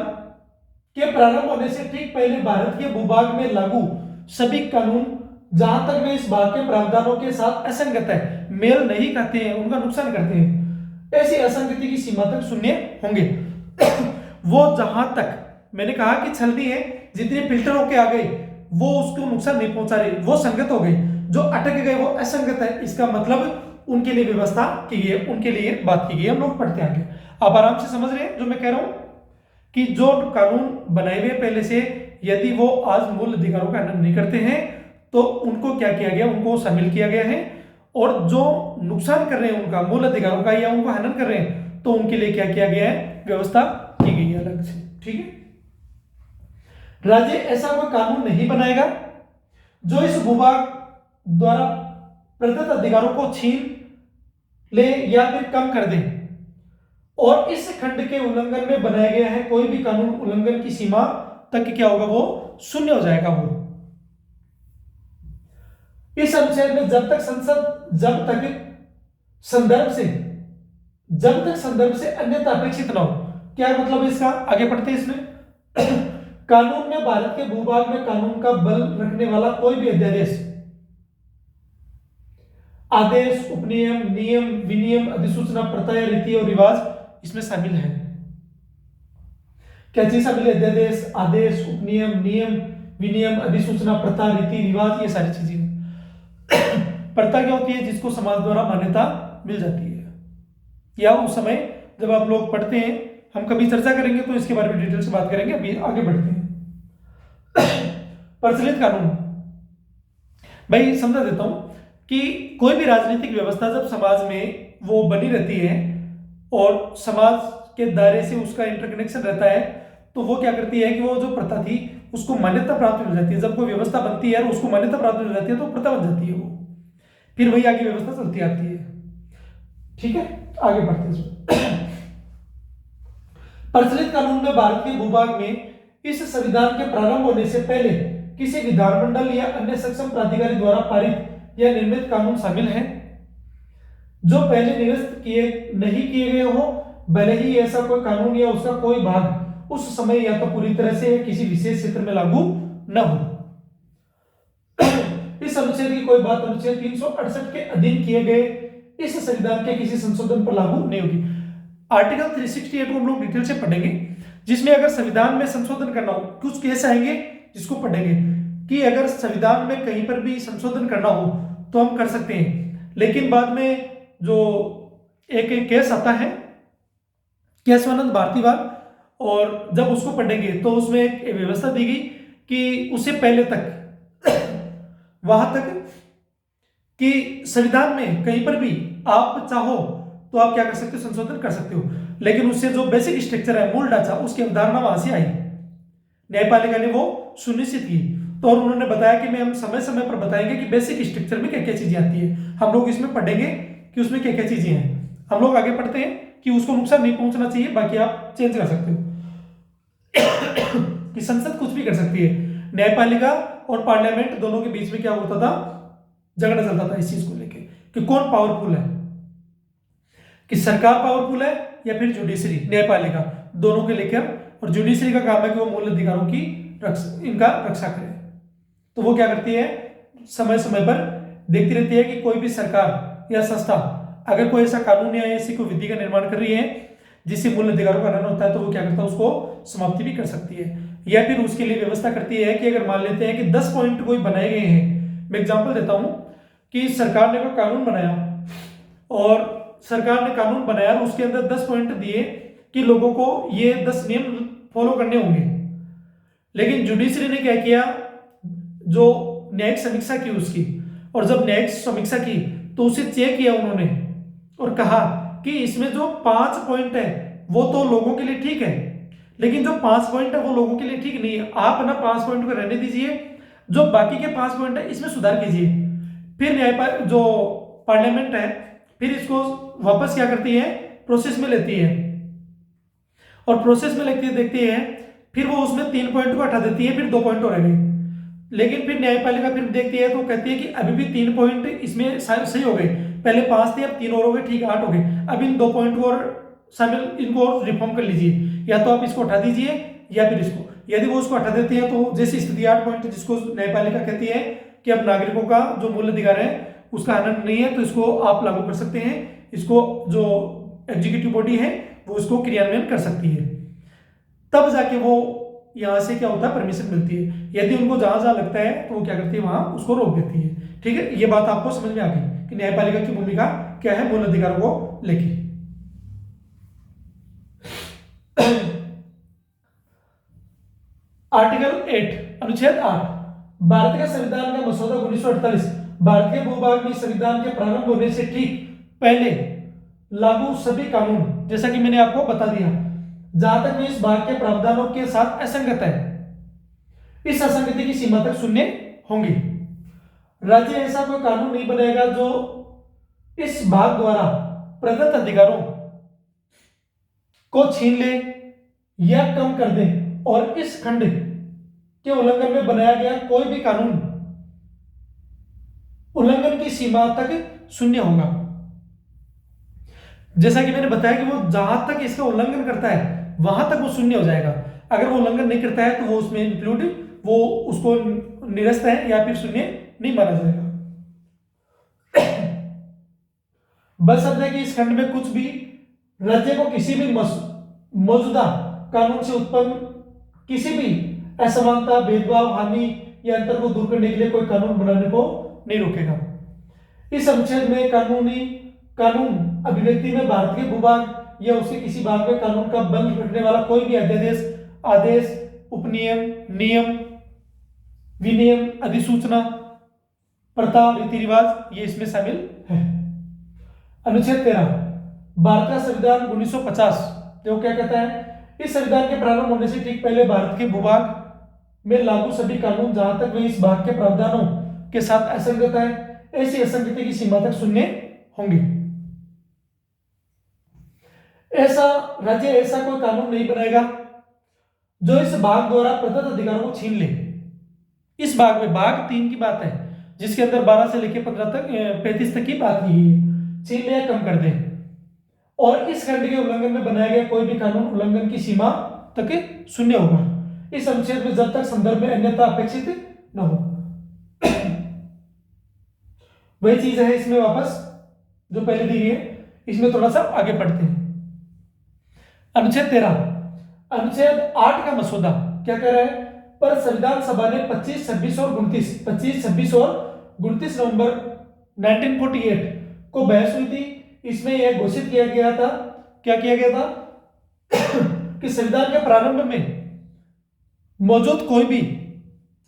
A: के प्रारंभ होने से ठीक पहले भारत के भूभाग में लागू सभी कानून, जहां तक वे इस भाग के प्रावधानों के साथ असंगत है, मेल नहीं खाते हैं, उनका नुकसान करते हैं, ऐसी असंगति की सीमा तक शून्य होंगे। वो जहां तक, मैंने कहा कि छलनी है, जितने फिल्टर होके आ गए वो उसको नुकसान नहीं पहुंचा रहे, वो संगत हो गए। जो अटक गए वो असंगत है, इसका मतलब उनके लिए व्यवस्था की गई है, उनके लिए बात की गई है। हम लोग पढ़ते आगे। आप आराम से समझ रहे हैं जो मैं कह रहा हूं, कि जो कानून बनाए हुए पहले से, यदि वो आज मूल अधिकारों का हनन नहीं करते हैं तो उनको क्या किया गया, उनको शामिल किया गया है। और जो नुकसान कर रहे हैं उनका, मूल अधिकारों का, या उनको हनन कर रहे हैं, तो उनके लिए क्या किया गया है, व्यवस्था की गई है अलग से। ठीक है। राज्य ऐसा कोई कानून नहीं बनाएगा जो इस भूभाग द्वारा प्रदत्त अधिकारों को छीन ले या फिर कम कर दे, और इस खंड के उल्लंघन में बनाया गया है कोई भी कानून उल्लंघन की सीमा तक क्या होगा, वो शून्य हो जाएगा। वो इस अनुच्छेद में जब तक संदर्भ से अन्यथा अपेक्षित न हो। क्या मतलब इसका, आगे पढ़ते हैं इसमें। कानून में भारत के भूभाग में कानून का बल रखने वाला कोई भी अध्यादेश, आदेश, उपनियम, नियम, विनियम, अधिसूचना, प्रथा, रीति और रिवाज इसमें शामिल है। क्या चीज शामिल है? अध्यादेश, आदेश, उपनियम, नियम, विनियम, अधिसूचना, प्रथा, रीति, रिवाज, ये सारी चीजें। प्रथा क्या होती है? जिसको समाज द्वारा मान्यता मिल जाती है, या उस समय जब आप लोग पढ़ते हैं, हम कभी चर्चा करेंगे तो इसके बारे में डिटेल से बात करेंगे। अभी आगे बढ़ते हैं। प्रचलित कानून, भाई समझा देता हूं कि कोई भी राजनीतिक व्यवस्था जब समाज में वो बनी रहती है और समाज के दायरे से उसका इंटरकनेक्शन रहता है, तो वो क्या करती है कि वो जो प्रथा थी उसको मान्यता प्राप्त हो जाती है। जब कोई व्यवस्था बनती है और उसको मान्यता प्राप्त हो जाती है तो प्रथा बन जाती है वो, फिर वही आगे व्यवस्था चलती आती है। ठीक है, आगे बढ़ते हैं। प्रचलित कानून में भारत के भूभाग में इस संविधान के प्रारंभ होने से पहले किसी विधानमंडल या अन्य सक्षम प्राधिकारी द्वारा पारित या निर्मित कानून शामिल हैं, जो पहले निरस्त नहीं किए गए हो, भले ही ऐसा कोई कानून या उसका कोई भाग उस समय या तो पूरी तरह से किसी विशेष क्षेत्र में लागू न हो। इस अनुच्छेद की कोई बात अनुच्छेद 368 के अधीन किए गए इस संविधान के किसी संशोधन पर लागू नहीं होगी। आर्टिकल 368 को हम लोग डिटेल से पढ़ेंगे, जिसमें अगर संविधान में संशोधन करना हो, कुछ केस आएंगे जिसको पढ़ेंगे कि अगर संविधान में कहीं पर भी संशोधन करना हो तो हम कर सकते हैं। लेकिन बाद में जो एक केस आता है केशवानंद भारतीवाल, और जब उसको पढ़ेंगे तो उसमें एक व्यवस्था दी गई कि उससे पहले तक वहां तक कि संविधान में कहीं पर भी आप चाहो तो आप क्या कर सकते हो, संशोधन कर सकते हो, लेकिन उससे जो बेसिक स्ट्रक्चर है, मूल ढांचा, उसकी अवधारणा वहां से आई, न्यायपालिका ने वो सुनिश्चित की। तो और उन्होंने बताया कि मैं हम समय समय पर बताएंगे कि बेसिक स्ट्रक्चर में क्या क्या चीजें आती है, हम लोग इसमें पढ़ेंगे कि उसमें क्या क्या चीजें हैं। हम लोग आगे पढ़ते हैं कि उसको नुकसान नहीं पहुंचना चाहिए, बाकी आप चेंज कर सकते हो कि संसद कुछ भी कर सकती है। न्यायपालिका और पार्लियामेंट दोनों के बीच में क्या होता था, झगड़ा चलता था इस चीज को लेके कि कौन पावरफुल है, कि सरकार पावरफुल है या फिर जुडिशरी, न्यायपालिका, दोनों के लेकर। और जुडिशरी का काम है कि वो मूल अधिकारों की इनका रक्षा करे। तो वो क्या करती है, समय समय पर देखती रहती है कि कोई भी सरकार या संस्था अगर कोई ऐसा कानून या ऐसी कोई विधि का निर्माण कर रही है जिससे मूल अधिकारों का हनन होता है, तो वो क्या करता है, उसको समाप्ति भी कर सकती है। या फिर उसके लिए व्यवस्था करती है कि अगर मान लेते हैं कि 10 पॉइंट कोई बनाए गए हैं, मैं एग्जांपल देता हूं कि सरकार ने कोई कानून बनाया और सरकार ने कानून बनाया और उसके अंदर 10 पॉइंट दिए कि लोगों को ये 10 नियम फॉलो करने होंगे, लेकिन जुडिशरी ने क्या किया, जो न्यायिक समीक्षा की उसकी, और जब न्यायिक समीक्षा की तो उसे चेक किया उन्होंने और कहा कि इसमें जो 5 पॉइंट है वो तो लोगों के लिए ठीक है, लेकिन जो 5 पॉइंट है वो लोगों के लिए ठीक नहीं है, आप ना 5 पॉइंट को रहने दीजिए, जो बाकी के 5 पॉइंट है इसमें सुधार कीजिए। फिर न्यायपालिका जो पार्लियामेंट है फिर इसको वापस क्या करती है, प्रोसेस में लेती है, और प्रोसेस में लेती देखती है, फिर वो उसमें 3 पॉइंट को हटा देती है, फिर 2 पॉइंट और रह गए। लेकिन फिर न्यायपालिका फिर देखती है तो कहती है कि अभी भी 3 पॉइंट इसमें सही हो गए, पहले 5 थे अब 3 और हो गए, ठीक है 8 हो गए, अब इन 2 पॉइंट को और शामिल, इनको और रिफॉर्म कर लीजिए, या तो आप इसको हटा दीजिए या फिर इसको। यदि वो उसको हटा देते हैं तो जैसी स्थिति 8 पॉइंट जिसको न्यायपालिका कहती है कि अब नागरिकों का जो मूल अधिकार है उसका हनन नहीं है, तो इसको आप लागू कर सकते हैं, इसको जो एग्जीक्यूटिव बॉडी है वो इसको क्रियान्वयन कर सकती है, तब जाके वो यहां से क्या होता है, परमिशन मिलती है। यदि उनको जहां जहां लगता है तो वो क्या करती है, वहां उसको रोक देती है। ठीक है, ये बात आपको समझ में आ गई कि न्यायपालिका की भूमिका क्या है मूल अधिकारों को लेके। आर्टिकल 8 अनुच्छेद 8, भारत के संविधान का मसौदा 1948 भारतीय भूभाग में संविधान के प्रारंभ होने से ठीक पहले लागू सभी कानून, जैसा कि मैंने आपको बता दिया, जहां तक इस भाग के प्रावधानों के साथ असंगत है, इस असंगति की सीमा तक शून्य होंगे। राज्य ऐसा कोई कानून नहीं बनाएगा जो इस भाग द्वारा प्रदत्त अधिकारों को छीन ले या कम कर दे, और इस खंड के उल्लंघन में बनाया गया कोई भी कानून उल्लंघन की सीमा तक शून्य होगा। जैसा कि मैंने बताया कि वो जहां तक इसका उल्लंघन करता है वहां तक वो शून्य हो जाएगा, अगर वो उल्लंघन नहीं करता है तो वो उसमें इंक्लूड, वो उसको निरस्त है या फिर शून्य नहीं माना जाएगा। बशर्ते कि इस खंड में कुछ भी राज्य को किसी भी मौजूदा कानून से उत्पन्न किसी भी असमानता, भेदभाव, हानि या अंतर को दूर करने के लिए कोई कानून बनाने को नहीं रोकेगा। इस अनुच्छेद में कानून अभिव्यक्ति में भारत के भूभाग या उसके किसी भाग में कानून का बल रखने वाला कोई भी अध्यादेश, आदेश, उपनियम, नियम, विनियम, अधिसूचना, प्रथा, रीति रिवाज, ये इसमें शामिल है। अनुच्छेद 13, भारत का संविधान 1950 जो क्या कहता है, इस संविधान के प्रारंभ होने से ठीक पहले भारत के भूभाग में लागू सभी कानून जहां तक वे इस भाग के प्रावधानों के साथ असंगत है, ऐसी असंगति की सीमा तक शून्य होंगे। ऐसा राज्य ऐसा कोई कानून नहीं बनाएगा जो इस भाग द्वारा प्रदत्त अधिकारों को छीन ले। इस भाग में भाग 3 की बात है जिसके अंदर 12 से लेकर 15 तक 35 तक की बात की है, छीन ले या कम कर दे, और इस खंड के उल्लंघन में बनाया गया कोई भी कानून उल्लंघन की सीमा तक शून्य होगा। इस अनुच्छेद में जब तक संदर्भ में अन्यथा अपेक्षित न हो, वही चीज है इसमें वापस जो पहले दी गई है, इसमें थोड़ा सा आगे पढ़ते हैं। अनुच्छेद 13, अनुच्छेद 8 का मसौदा क्या कह रहा है? पर संविधान सभा ने 25, 26 और 29, 25, 26 और 29 नवंबर 1948 को बहस हुई थी। इसमें यह घोषित किया गया था, क्या किया गया था कि संविधान के प्रारंभ में मौजूद कोई भी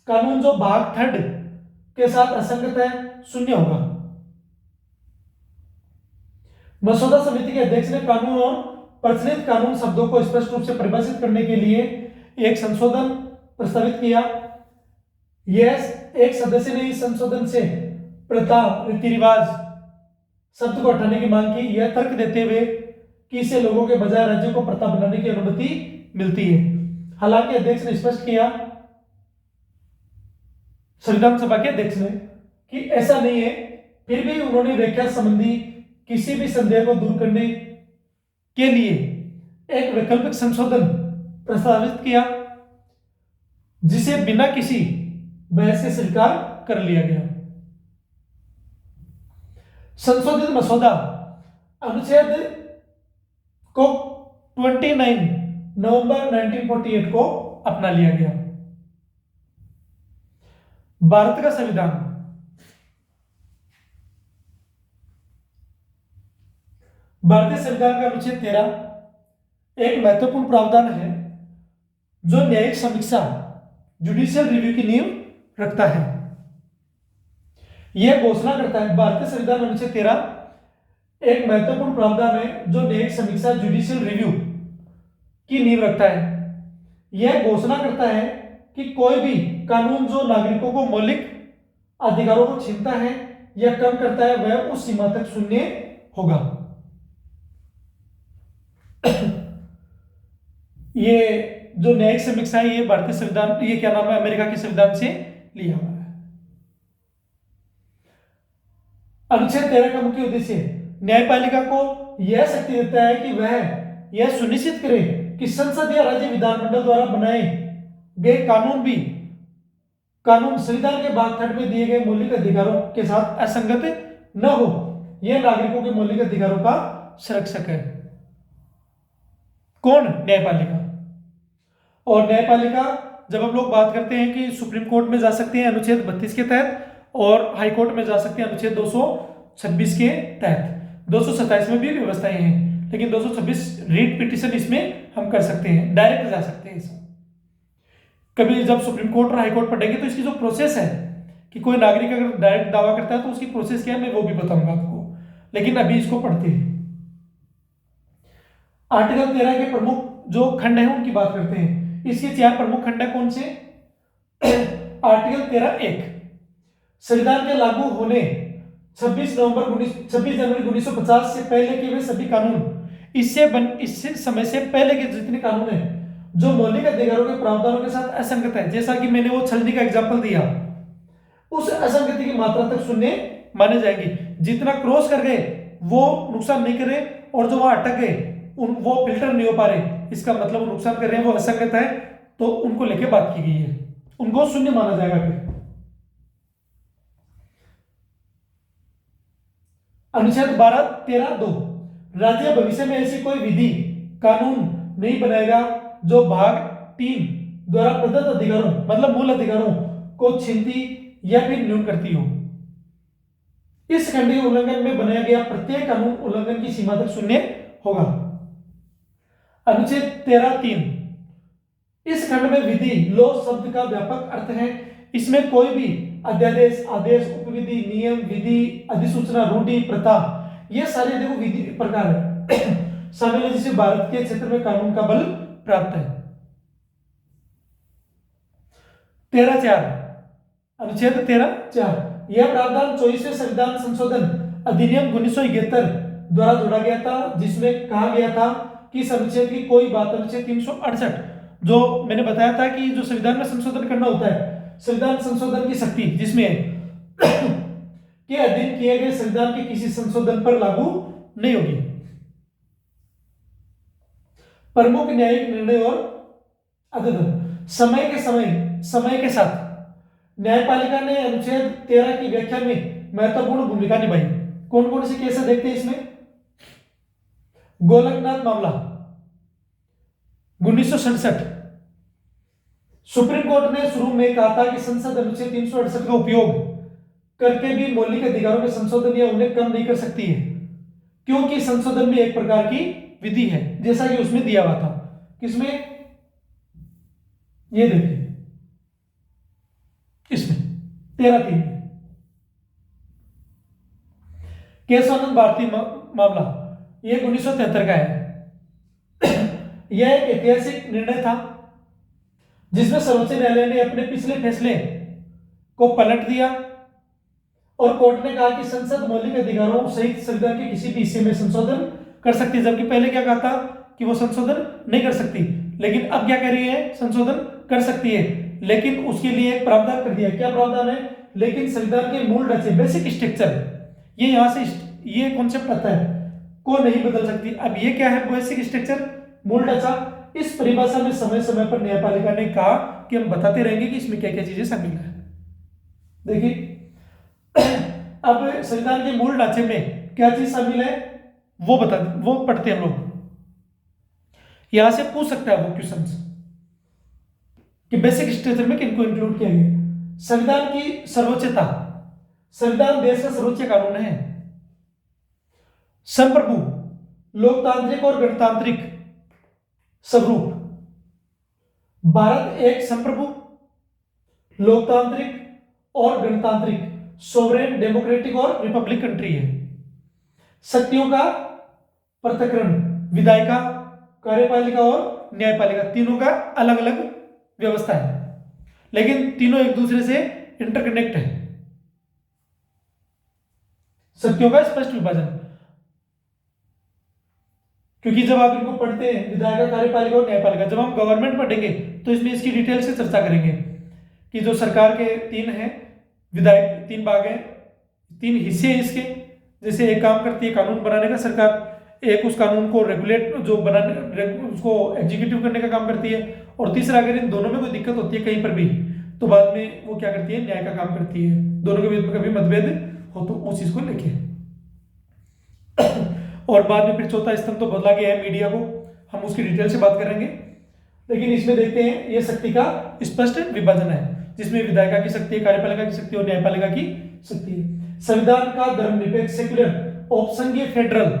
A: कानून जो भाग थर्ड के साथ असंगत है, शून्य होगा। मसौदा समिति के अध्यक्ष ने कानून और प्रचलित कानून शब्दों को स्पष्ट रूप से परिभाषित करने के लिए एक संशोधन प्रस्तावित किया। यह एक सदस्य ने इस संशोधन से प्रथा, रीति रिवाज शब्द को हटाने की मांग की, यह तर्क देते हुए कि इससे लोगों के बजाय राज्यों को प्रथा बनाने की अनुमति मिलती है। हालांकि अध्यक्ष ने स्पष्ट किया, संविधान सभा के अध्यक्ष ने, कि ऐसा नहीं है। फिर भी उन्होंने व्याख्या संबंधी किसी भी संदेह को दूर करने के लिए एक वैकल्पिक संशोधन प्रस्तावित किया, जिसे बिना किसी बहस के स्वीकार कर लिया गया। संशोधित मसौदा अनुच्छेद को 29 नवंबर 1948 को अपना लिया गया। भारत का संविधान, भारतीय संविधान का अनुच्छेद 13 एक महत्वपूर्ण प्रावधान है जो न्यायिक समीक्षा, जुडिशियल रिव्यू की नींव रखता है। यह घोषणा करता है, भारतीय संविधान अनुच्छेद 13 एक महत्वपूर्ण प्रावधान है जो न्यायिक समीक्षा, जुडिशियल रिव्यू की नींव रखता है। यह घोषणा करता है कि कोई भी कानून जो नागरिकों को मौलिक अधिकारों को छीनता है या कम करता है, वह उस सीमा तक शून्य होगा। ये जो न्यायिक समीक्षा है, ये भारतीय संविधान, ये क्या नाम है, अमेरिका के संविधान से लिया हुआ है। अनुच्छेद 13 का मुख्य उद्देश्य न्यायपालिका को यह शक्ति देता है कि वह यह सुनिश्चित करे कि संसद या राज्य विधानमंडल द्वारा बनाए गए कानून संविधान के भाग थर्ड में दिए गए मौलिक अधिकारों के साथ असंगत न हो। यह नागरिकों के मौलिक अधिकारों का संरक्षक है। कौन? न्यायपालिका। और न्यायपालिका, जब हम लोग बात करते हैं कि सुप्रीम कोर्ट में जा सकते हैं अनुच्छेद 32 के तहत, और हाई कोर्ट में जा सकते हैं अनुच्छेद 226 के तहत। 227 में भी व्यवस्थाएं हैं, लेकिन 226 रीट पिटीशन इसमें हम कर सकते हैं, डायरेक्ट जा सकते हैं इसमें। कभी जब सुप्रीम कोर्ट और हाई कोर्ट पढ़ेंगे तो इसकी जो प्रोसेस है कि कोई नागरिक अगर डायरेक्ट दावा करता है तो उसकी प्रोसेस क्या है, मैं वो भी बताऊंगा आपको, लेकिन अभी इसको पढ़ते हैं। आर्टिकल 13 के प्रमुख जो खंड है उनकी बात करते हैं। इसके 4 प्रमुख खंड है, कौन से? आर्टिकल 13(1) संविधान के लागू होने 26 जनवरी 1950 से पहले के वे सभी कानून, इससे समय से पहले के जितने कानून हैं जो मौलिक अधिकारों के प्रावधानों के साथ असंगत है, जैसा कि मैंने वो छलनी का एग्जांपल दिया, उस असंगति की मात्रा तक शून्य माने जाएंगे। जितना क्रॉस कर गए वो नुकसान नहीं करे, और जो वहां अटक गए वो फिल्टर नहीं हो पा रहे, इसका मतलब वो नुकसान कर रहे हैं, वो असंगत है, तो उनको लेके बात की गई है, उनको शून्य माना जाएगा। फिर अनुच्छेद 12(13)(2) राज्य भविष्य में ऐसी कोई विधि, कानून नहीं बनाएगा जो भाग 3 द्वारा प्रदत्त अधिकारों, मतलब मूल अधिकारों को छीनती या फिर न्यून करती हो। इस खंड के उल्लंघन में बनाया गया प्रत्येक कानून उल्लंघन की सीमा तक शून्य होगा। अनुच्छेद 13(3) इस खंड में विधि, लॉ शब्द का व्यापक अर्थ है। इसमें कोई भी अध्यादेश, आदेश, उपविधि, नियम, विधि, अधिसूचना, रूढ़ि, प्रथा, ये सारे देखो विधि प्रकार है शामिल है, जिसे भारत के क्षेत्र में कानून का बल प्राप्त है। 13(4) अनुच्छेद 13(4) यह प्रावधान 24वें संविधान संशोधन अधिनियम 1971 द्वारा जोड़ा गया था, जिसमें कहा गया था कि इस अनुच्छेद की कोई बात, अनुच्छेद 368 जो मैंने बताया था कि जो संविधान में संशोधन करना होता है, संविधान संशोधन की शक्ति जिसमें के अधीन किए गए संविधान के किसी संशोधन पर लागू नहीं होगी। प्रमुख न्यायिक निर्णय और अध्ययन, समय के साथ न्यायपालिका ने अनुच्छेद 13 की व्याख्या में महत्वपूर्ण भूमिका निभाई। कौन कौन से केस देखते हैं इसमें? गोलकनाथ मामला, 1967 सुप्रीम कोर्ट ने शुरू में कहा था कि संसद अनुच्छेद 368 का उपयोग करके भी मौलिक अधिकारों के संशोधन या उन्हें कम नहीं कर सकती है, क्योंकि संशोधन में एक प्रकार की विधि है, जैसा कि उसमें दिया हुआ था। किसमें? ये देखिए, इसमें 13(3) में केशवानंद भारती मामला, ये 1973 का है। यह एक ऐतिहासिक निर्णय था जिसमें सर्वोच्च न्यायालय ने अपने पिछले फैसले को पलट दिया और कोर्ट ने कहा कि संसद मौलिक अधिकारों सहित संविधान के किसी भी हिस्से में संशोधन कर सकती है, जबकि पहले क्या कहा था कि वो संशोधन नहीं कर सकती, लेकिन अब क्या कर रही है? संशोधन कर सकती है, लेकिन उसके लिए एक प्रावधान कर दिया। क्या प्रावधान है? लेकिन संविधान के मूल ढांचे, बेसिक स्ट्रक्चर, ये यहां से ये कॉन्सेप्ट आता है, को नहीं बदल सकती। अब ये क्या है? बेसिक स्ट्रक्चर, मूल ढांचा। इस परिभाषा में समय समय पर न्यायपालिका ने कहा कि हम बताते रहेंगे कि इसमें क्या क्या चीजें शामिल है। देखिए, अब संविधान के मूल ढांचे में क्या चीज शामिल है वो पढ़ते हम लोग। यहां से पूछ सकता है वो क्वेश्चन कि बेसिक स्ट्रक्चर में किनको इंक्लूड किया गया। संविधान की सर्वोच्चता, संविधान देश का सर्वोच्च कानून है। संप्रभु, लोकतांत्रिक और गणतांत्रिक स्वरूप। भारत एक संप्रभु, लोकतांत्रिक और गणतांत्रिक, सोवरेन, डेमोक्रेटिक और रिपब्लिक कंट्री है। शक्तियों का पृथक्करण, विधायिका, कार्यपालिका और न्यायपालिका, तीनों का अलग अलग व्यवस्था है, लेकिन तीनों एक दूसरे से इंटरकनेक्ट है। शक्तियों का स्पष्ट विभाजन, क्योंकि जब आप इनको पढ़ते हैं, विधायिका, कार्यपालिका और न्यायपालिका, जब हम गवर्नमेंट पढ़ेंगे तो इसमें इसकी डिटेल से चर्चा करेंगे कि जो सरकार के तीन हैं विधायक, तीन भाग हैं, तीन हिस्से हैं इसके। जैसे एक काम करती है कानून बनाने का सरकार, एक उस कानून को रेगुलेट जो बनाने उसको एग्जीक्यूटिव करने का काम करती है, और तीसरा अगर इन दोनों में कोई दिक्कत होती है कहीं पर भी तो बाद में वो क्या करती है? न्याय का काम करती है। दोनों के बीच में कभी मतभेद हो तो उस चीज को लेके। और बाद में फिर चौथा स्तंभ तो बदला गया है मीडिया को, हम उसकी डिटेल से बात करेंगे। लेकिन इसमें देखते हैं ये शक्ति का स्पष्ट विभाजन है, जिसमें विधायिका की शक्ति है, कार्यपालिका की शक्ति और न्यायपालिका की शक्ति है। संविधान का धर्मनिरपेक्ष, सेक्युलर, ऑपसंघीय, फेडरल।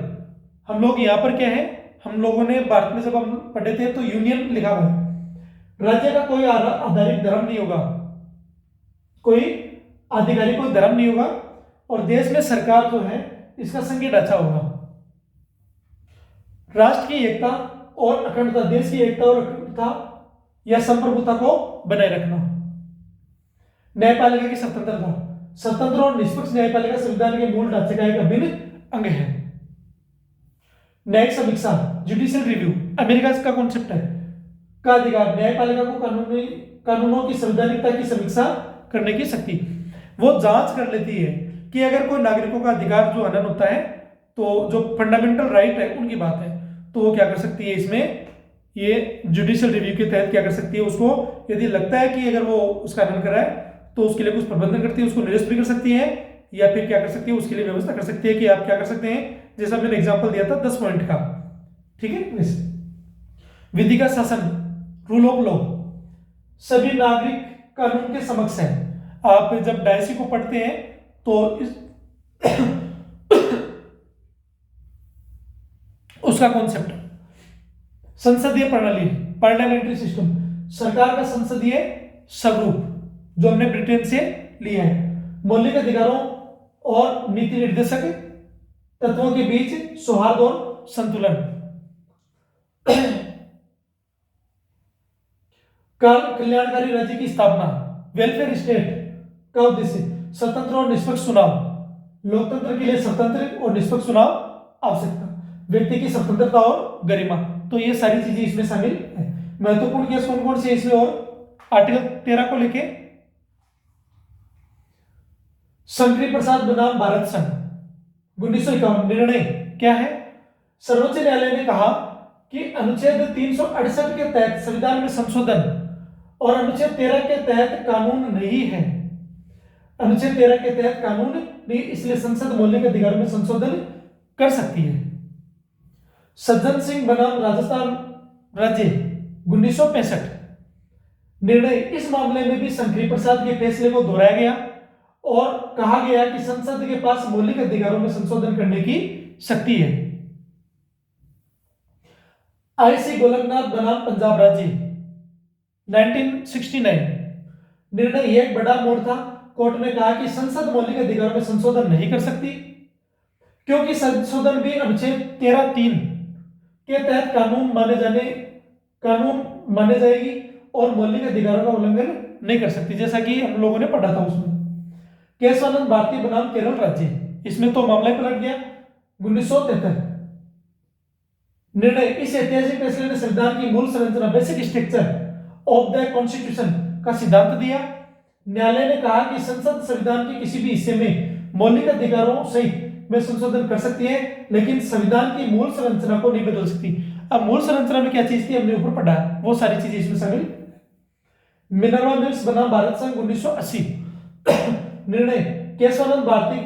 A: हम लोग यहाँ पर क्या है, हम लोगों ने भारत में जब हम पढ़े थे तो यूनियन लिखा हुआ है। राज्य का कोई आधारित धर्म नहीं होगा, कोई आधिकारिक कोई धर्म नहीं होगा, और देश में सरकार जो है इसका संघीय ढांचा होगा। राष्ट्र की एकता और अखंडता, देश की एकता और अखंडता या संप्रभुता को बनाए रखना। न्यायपालिका की स्वतंत्रता, स्वतंत्र और निष्पक्ष न्यायपालिका संविधान के मूल ढांचे का एक अभिन्न अंग है। न्यायिक समीक्षा, जुडिशियल रिव्यू, अमेरिका का कॉन्सेप्ट है, का अधिकार, न्यायपालिका को कानूनों की संवैधानिकता की समीक्षा करने की शक्ति। वो जांच कर लेती है कि अगर कोई नागरिकों का अधिकार जो हनन होता है, तो जो फंडामेंटल राइट है उनकी बात है, तो वो क्या कर सकती है इसमें, ये जुडिशियल रिव्यू के तहत क्या कर सकती है, उसको यदि लगता है कि अगर वो उसका हनन कर रहा है तो उसके लिए कुछ प्रबंधन करती है, उसको निरस्त भी कर सकती है, या फिर क्या कर सकती है, उसके लिए व्यवस्था कर सकती है कि आप क्या कर सकते हैं, जैसा मैंने एग्जांपल दिया था 10 पॉइंट का। ठीक है। विधि का शासन, रूल ऑफ लॉ, सभी नागरिक कानून के समक्ष है। आप जब डायसी को पढ़ते हैं तो उसका कॉन्सेप्ट, संसदीय प्रणाली, पार्लियामेंट्री सिस्टम, सरकार का संसदीय स्वरूप जो हमने ब्रिटेन से लिया है, मौलिक अधिकारों और नीति निर्देशक तत्वों के बीच सौहार्द और संतुलन, कल्याणकारी राज्य की स्थापना, वेलफेयर स्टेट का उद्देश्य, स्वतंत्र और निष्पक्ष चुनाव, लोकतंत्र के लिए स्वतंत्र और निष्पक्ष चुनाव आवश्यकता, व्यक्ति की स्वतंत्रता और गरिमा। तो ये सारी चीजें इसमें शामिल है। महत्वपूर्ण केस कौन कौन से इसमें, और आर्टिकल 13 को लेके, शंकरी प्रसाद बनाम भारत संघ 1951 निर्णय क्या है, सर्वोच्च न्यायालय ने कहा कि अनुच्छेद 368 के तहत संविधान में संशोधन और अनुच्छेद 13 के तहत कानून नहीं है, अनुच्छेद 13 के तहत कानून नहीं, इसलिए संसद मौलिक अधिकारों में संशोधन कर सकती है। सज्जन सिंह बनाम राजस्थान राज्य 1965 निर्णय। इस मामले में भी शंकरी प्रसाद के फैसले को दोहराया गया और कहा गया कि संसद के पास मौलिक अधिकारों में संशोधन करने की शक्ति है। आईसी गोलकनाथ बनाम पंजाब राज्य 1969 निर्णय। यह एक बड़ा मोड़ था। कोर्ट ने कहा कि संसद मौलिक अधिकारों में संशोधन नहीं कर सकती क्योंकि संशोधन भी अनुच्छेद 13(3) के तहत कानून माने जाएगी और मौलिक अधिकारों का उल्लंघन नहीं कर सकती, जैसा कि हम लोगों ने पढ़ा था उसमें। केशवानंद भारती बनाम केरल राज्य, इसमें तो मामला ही पलट गया। 1973 निर्णय। इस ऐतिहासिक फैसले ने संविधान की मूल संरचना basic structure of the constitution का सिद्धांत दिया। न्यायालय ने कहा कि संसद संविधान के किसी भी हिस्से में मौलिक अधिकारों सहित में संशोधन कर सकती है, लेकिन संविधान की मूल संरचना को नहीं बदल सकती। अब मूल संरचना में क्या चीज थी हमने ऊपर पढ़ा, वो सारी चीजें इसमें शामिल। मिनर्वा मिल्स बनाम भारत संघ 1980 निर्णय। केशवानंद भारती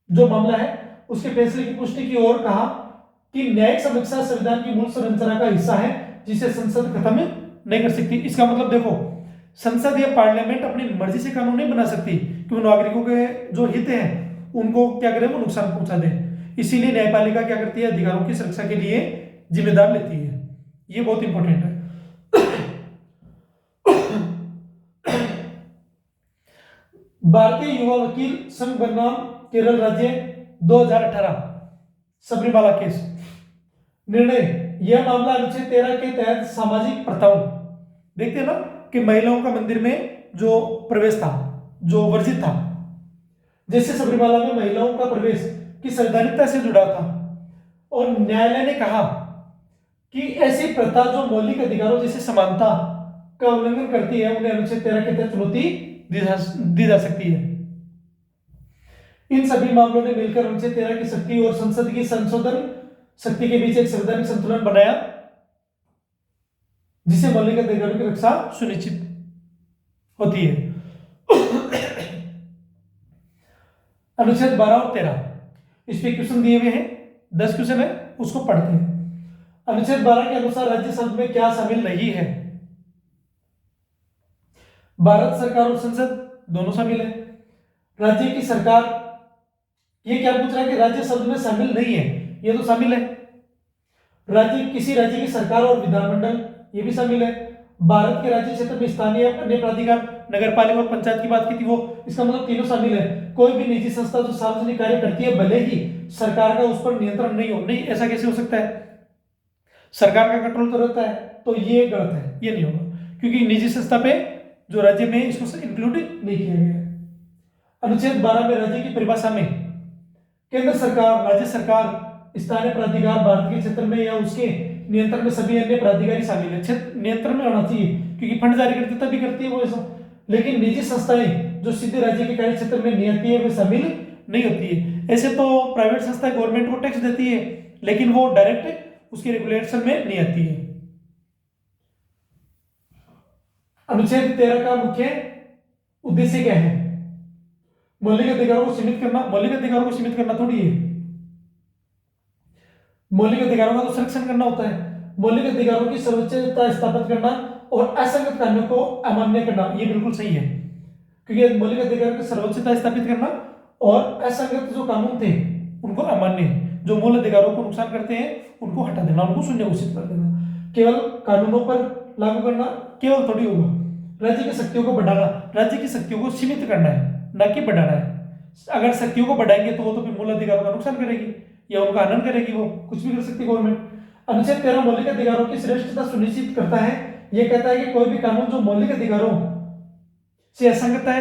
A: जो मामला है उसके फैसले की पुष्टि की ओर कहा कि न्यायिक समीक्षा संविधान की मूल संरचना का हिस्सा है जिसे संसद खत्म नहीं कर सकती। इसका मतलब देखो, संसद या पार्लियामेंट अपनी मर्जी से कानून नहीं बना सकती कि वो नागरिकों के जो हित हैं उनको क्या करे, वो नुकसान पहुंचा दे। इसीलिए न्यायपालिका क्या करती है, अधिकारों की सुरक्षा के लिए जिम्मेदार लेती है। ये बहुत इंपॉर्टेंट है। भारतीय युवा वकील संघ बनाम केरल राज्य 2018 सबरीमाला केस निर्णय। यह मामला अनुच्छेद 13 के तहत सामाजिक प्रथाओं, देखते हैं ना कि महिलाओं का मंदिर में जो प्रवेश था जो वर्जित था, जैसे सबरीमाला में महिलाओं का प्रवेश की संवैधानिकता से जुड़ा था, और न्यायालय ने कहा कि ऐसी प्रथा जो मौलिक अधिकारों जैसे समानता का उल्लंघन करती है उन्हें अनुच्छेद 13 के तहत चुनौती दी जा सकती है। इन सभी मामलों ने मिलकर अनुच्छेद 13 की शक्ति और संसद की संशोधन शक्ति के बीच एक संवैधानिक संतुलन बनाया जिसे मौलिक अधिकारों की रक्षा सुनिश्चित होती है। अनुच्छेद 12 और 13 इस पे क्वेश्चन दिए हुए हैं, 10 क्वेश्चन है, उसको पढ़ते हैं। अनुच्छेद 12 के अनुसार राज्य शब्द में क्या शामिल नहीं है? भारत सरकार और संसद दोनों शामिल है। राज्य की सरकार, ये क्या पूछ रहा है कि राज्य शब्द में शामिल नहीं है, ये तो शामिल है। राज्य, किसी राज्य की सरकार और विधानमंडल, ये भी शामिल है। भारत के राज्य क्षेत्र में स्थानीय अन्य प्राधिकार, नगरपालिका और पंचायत की बात की थी वो, इसका मतलब तीनों शामिल है। कोई भी निजी संस्था जो सार्वजनिक कार्य करती है भले ही सरकार का उस पर नियंत्रण नहीं हो, नहीं ऐसा कैसे हो सकता है? सरकार का कंट्रोल तो रहता है, तो ये गलत है, ये नहीं होगा क्योंकि निजी संस्था पे जो राज्य में इसको इंक्लूड नहीं किया गया है। अनुच्छेद 12 में राज्य की परिभाषा में केंद्र सरकार, राज्य सरकार, स्थानीय प्राधिकार, भारत के क्षेत्र में या उसके नियंत्रण में सभी अन्य प्राधिकारी शामिल है। क्षेत्र नियंत्रण में होना चाहिए क्योंकि फंड जारी करती तभी करती है वो ऐसा, लेकिन निजी संस्थाएं जो सीधे राज्य के कार्य क्षेत्र में नियंत्रण है वे शामिल नहीं होती है। ऐसे तो प्राइवेट संस्थाएं गवर्नमेंट को टैक्स देती है लेकिन वो डायरेक्ट उसके रेगुलेशन में नहीं आती है। अनुच्छेद 13 का मुख्य उद्देश्य क्या है? मौलिक अधिकारों को सीमित करना। मौलिक अधिकारों को सीमित करना थोड़ी है, मौलिक अधिकारों का तो संरक्षण करना होता है। मौलिक अधिकारों की सर्वोच्चता स्थापित करना और असंगत कानूनों को अमान्य करना, ये बिल्कुल सही है क्योंकि मौलिक अधिकारों की सर्वोच्चता स्थापित करना और असंगत जो कानून थे उनको अमान्य, जो मूल अधिकारों को नुकसान करते हैं उनको हटा देना, उनको शून्य घोषित कर देना। केवल कानूनों पर लागू करना केवल थोड़ी होगा। राज्य की शक्तियों को बढ़ाना, राज्य की शक्तियों को सीमित करना है ना कि बढ़ाना है। अगर शक्तियों को बढ़ाएंगे तो वो तो फिर मूल अधिकारों का नुकसान करेगी या उनका हनन करेगी, वो कुछ भी कर सकती है गवर्नमेंट। अनुच्छेद 13 मौलिक अधिकारों की श्रेष्ठता सुनिश्चित करता है। यह कहता है कि कोई भी कानून जो मौलिक अधिकारों से असंगत है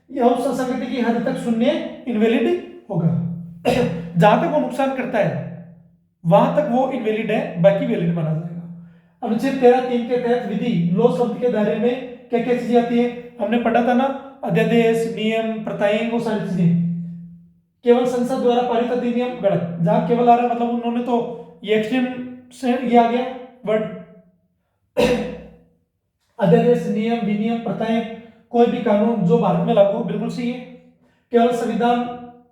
A: या उस असंगति की हद तक शून्य इनवैलिड होगा। जहां तक वो नुकसान करता है वहां तक वो इनवैलिड है, बाकी वैलिड माना जाएगा। अनुच्छेद 13(3) के तहत विधि, लॉ शब्द के दायरे में क्या क्या चीजें आती है? हमने पढ़ा था ना, अध्यादेश, नियम, प्रथाएं, वो सारी चीजें। केवल संसद द्वारा पारित अधिनियम गलत, जहां केवल आ रहा है मतलब उन्होंने तो ये एक्सट्रीम से ये आ गया वर्ड। अध्यादेश, नियम, विनियम, प्रथाएं, कोई भी कानून जो भारत में लागू, बिल्कुल सही है। केवल संविधान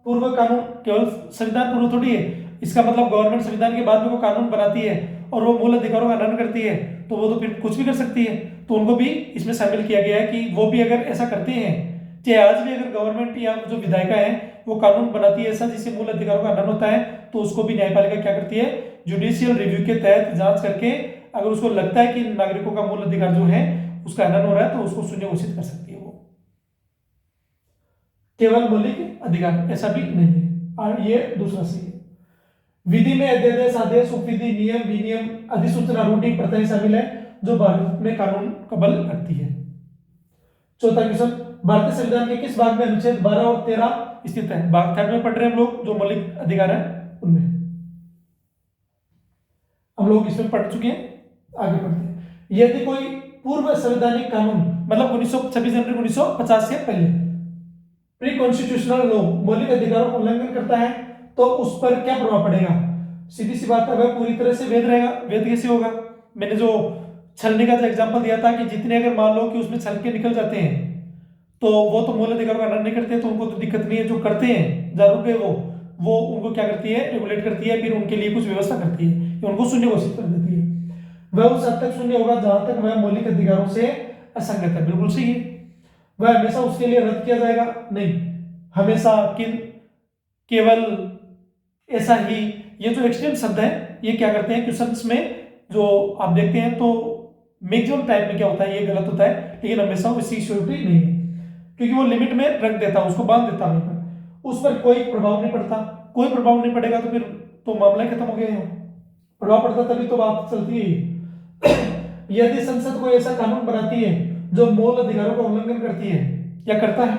A: पूर्व कानून, केवल संविधान पूर्व थोड़ी है, इसका मतलब गवर्नमेंट संविधान के बाद में वो कानून बनाती है और वो मूल अधिकारों का हनन करती है तो वो तो फिर कुछ भी कर सकती है, तो उनको भी इसमें शामिल किया गया है कि वो भी अगर ऐसा करते हैं, चाहे आज भी अगर गवर्नमेंट या जो विधायिका है वो कानून बनाती है ऐसा जिससे मूल अधिकारों का हनन होता है, तो उसको भी न्यायपालिका क्या करती है, जुडिशियल रिव्यू के तहत जांच करके अगर उसको लगता है कि नागरिकों का मूल अधिकार जो है उसका हनन हो रहा है तो उसको शून्य घोषित कर सकती है। वो केवल मौलिक अधिकार, ऐसा भी नहीं है। और ये दूसरा सही है। विधि में अध्यादेश, आदेश, उपविधि, नियम, विनियम, अधिसूचना, रूढ़ि, प्रथाएं शामिल है जो भारत में कानून का बल रखती है। चौथा क्वेश्चन, भारतीय संविधान के किस भाग में अनुच्छेद 12 और 13 स्थित है? भाग थर्ड में पढ़ रहे हैं हम लोग, जो मौलिक अधिकार है उनमें हम लोग इसमें पढ़ चुके हैं, आगे पढ़ते हैं। यदि कोई पूर्व संवैधानिक कानून मतलब 26 जनवरी 1950 से पहले प्री कॉन्स्टिट्यूशनल लॉ मौलिक अधिकारों का उल्लंघन करता है तो उस पर क्या प्रभाव पड़ेगा? सीधी सी बात है, वह पूरी तरह से वैध रहेगा। वैध कैसे होगा? मैंने जो छलने का एग्जांपल दिया था कि जितने अगर मान लो कि उसमें छल के निकल जाते हैं तो वो तो मूल अधिकारों का हनन नहीं करते, तो उनको तो दिक्कत नहीं है। जो करते हैं जागरूक है वो उनको क्या करती है, रेगुलेट करती है, फिर उनके लिए कुछ व्यवस्था करती है, उनको शून्य घोषित कर देती है। वह उस हद तक शून्य होगा जहां तक वह मौलिक अधिकारों से असंगत है। बिल्कुल सही है। वह हमेशा उसके लिए रद्द किया जाएगा नहीं, हमेशा केवल ऐसा ही। ये जो एक्सट्रीम शब्द है ये क्या करते हैं क्वेश्चंस में जो आप देखते हैं तो मैक्सिमम टाइप में क्या होता है, ये गलत होता है, लेकिन हमेशा उसकी श्योरिटी नहीं है क्योंकि वो लिमिट में रख देता है, उसको बांध देता है, उस पर कोई प्रभाव नहीं पड़ता। कोई प्रभाव नहीं पड़ेगा तो फिर तो मामला ही खत्म हो गया है। प्रभाव पड़ता तभी तो बात चलती है। यदि संसद कोई ऐसा कानून बनाती है जो मूल अधिकारों का उल्लंघन करती है या करता है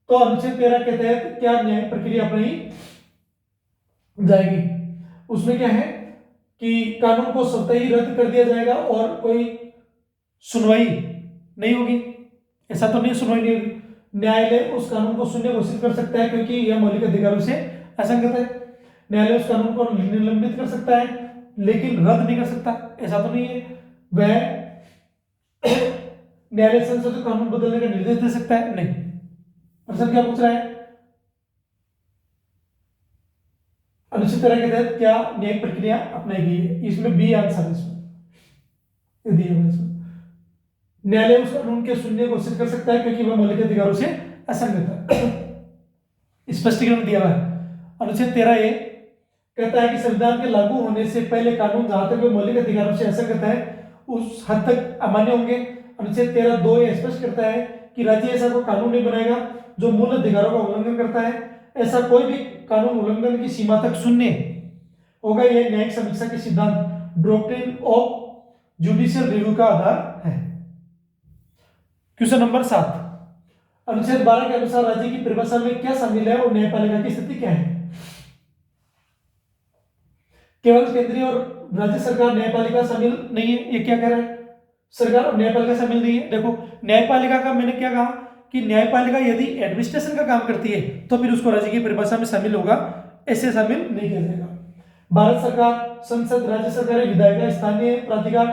A: तो अनुच्छेद 13 के तहत क्या न्याय प्रक्रिया अपनाई जाएगी? उसमें क्या है कि कानून को स्वतः ही रद्द कर दिया जाएगा और कोई सुनवाई नहीं होगी। ऐसा तो नहीं सुनवाई नहीं होगी, न्यायालय उस कानून को शून्य घोषित कर सकता है क्योंकि यह मौलिक अधिकारों से असंगत है। न्यायालय उस कानून को निलंबित कर सकता है लेकिन रद्द नहीं कर सकता, ऐसा तो नहीं है। वह न्यायालय संसद को कानून बदलने का निर्देश दे सकता है, नहीं। प्रश्न क्या पूछ रहा है, अनुच्छेद 13 के तहत क्या न्यायिक प्रक्रिया अपनाई गई है? इसमें बी आंसर है। इसमें दिया हुआ है। न्यायालय उस कानून के शून्य घोषित कर सकता है क्योंकि वह मौलिक अधिकारों से असंगत है। स्पष्टीकरण दिया हुआ है। अनुच्छेद 13A कहता है कि संविधान के लागू होने से पहले कानून जहां तक वे मौलिक अधिकारों से असंगत है उस हद तक अमान्य होंगे। अनुच्छेद 13(2) स्पष्ट करता है कि राज्य ऐसा कोई कानून नहीं बनाएगा जो मूल अधिकारों का उल्लंघन करता है। ऐसा कोई भी कानून उल्लंघन की सीमा तक शून्य होगा। यह न्यायिक समीक्षा के सिद्धांत डॉक्ट्रिन ऑफ जुडिशियल रिव्यू का आधार है। क्वेश्चन नंबर 7, अनुच्छेद 12 के अनुसार राज्य की परिभाषा में क्या शामिल है और न्यायपालिका की स्थिति क्या है? केवल केंद्रीय और राज्य सरकार, न्यायपालिका शामिल नहीं है। ये क्या कह रहा है, सरकार और न्यायपालिका शामिल नहीं है। देखो न्यायपालिका का मैंने क्या कहा कि न्यायपालिका यदि एडमिनिस्ट्रेशन का काम करती है तो फिर उसको राज्य की परिभाषा में शामिल होगा, ऐसे शामिल नहीं किया जाएगा। भारत सरकार, संसद, राज्य सरकारें, विधायिका, स्थानीय प्राधिकार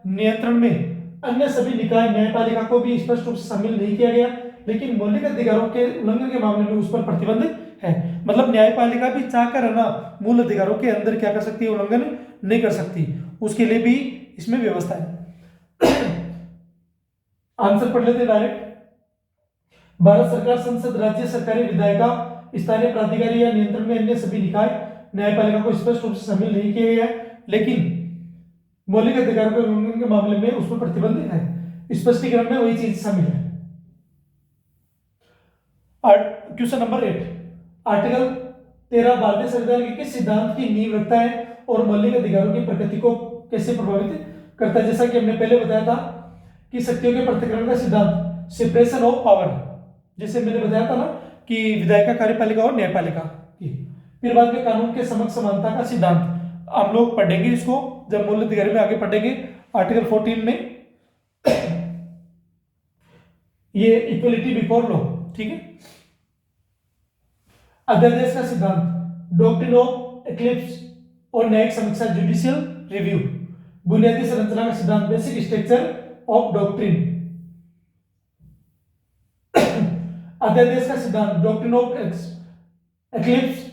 A: नियंत्रण में अन्य सभी निकाय, न्यायपालिका को भी स्पष्ट रूप से शामिल नहीं किया गया, लेकिन मौलिक अधिकारों के उल्लंघन के मामले में उस पर प्रतिबंध है। मतलब न्यायपालिका भी चाहकर है ना मूल अधिकारों के अंदर क्या कर सकती है, उल्लंघन नहीं कर सकती, उसके लिए भी इसमें व्यवस्था है। आंसर पढ़ लेते डायरेक्ट। भारत सरकार, संसद, राज्य सरकारें, विधायिका, स्थानीय प्राधिकारी या नियंत्रण में अन्य सभी निकाय न्यायपालिका को स्पष्ट रूप से शामिल नहीं किया गया है, लेकिन मौलिक अधिकारों के उल्लंघन के मामले में उस पर प्रतिबंध है। स्पष्टीकरण में वही चीज शामिल है। क्वेश्चन नंबर 8, आर्टिकल 13 भारतीय संविधान के किस सिद्धांत की नींव रखता है और मौलिक अधिकारों की प्रकृति को कैसे प्रभावित करता है? जैसा कि हमने पहले बताया था कि शक्तियों के पृथक्करण का सिद्धांत, सेपरेशन ऑफ पावर, जैसे मैंने बताया था ना कि विधायिका, कार्यपालिका और न्यायपालिका की। फिर बाद में कानून के समक्ष समानता का सिद्धांत, हम लोग पढ़ेंगे इसको जब मूल अधिकार में आगे पढ़ेंगे। आर्टिकल 14 में ये इक्वलिटी बिफोर लॉ, ठीक है। अध्यादेश का सिद्धांत, डॉक्ट्रिन ऑफ एक्लिप्स और न्यायिक समीक्षा, जुडिशियल रिव्यू, बुनियादी संरचना का सिद्धांत, बेसिक स्ट्रक्चर ऑफ डॉक्ट्रिन। अध्यादेश का सिद्धांत, डॉक्ट्रिन ऑफ एक्लिप्स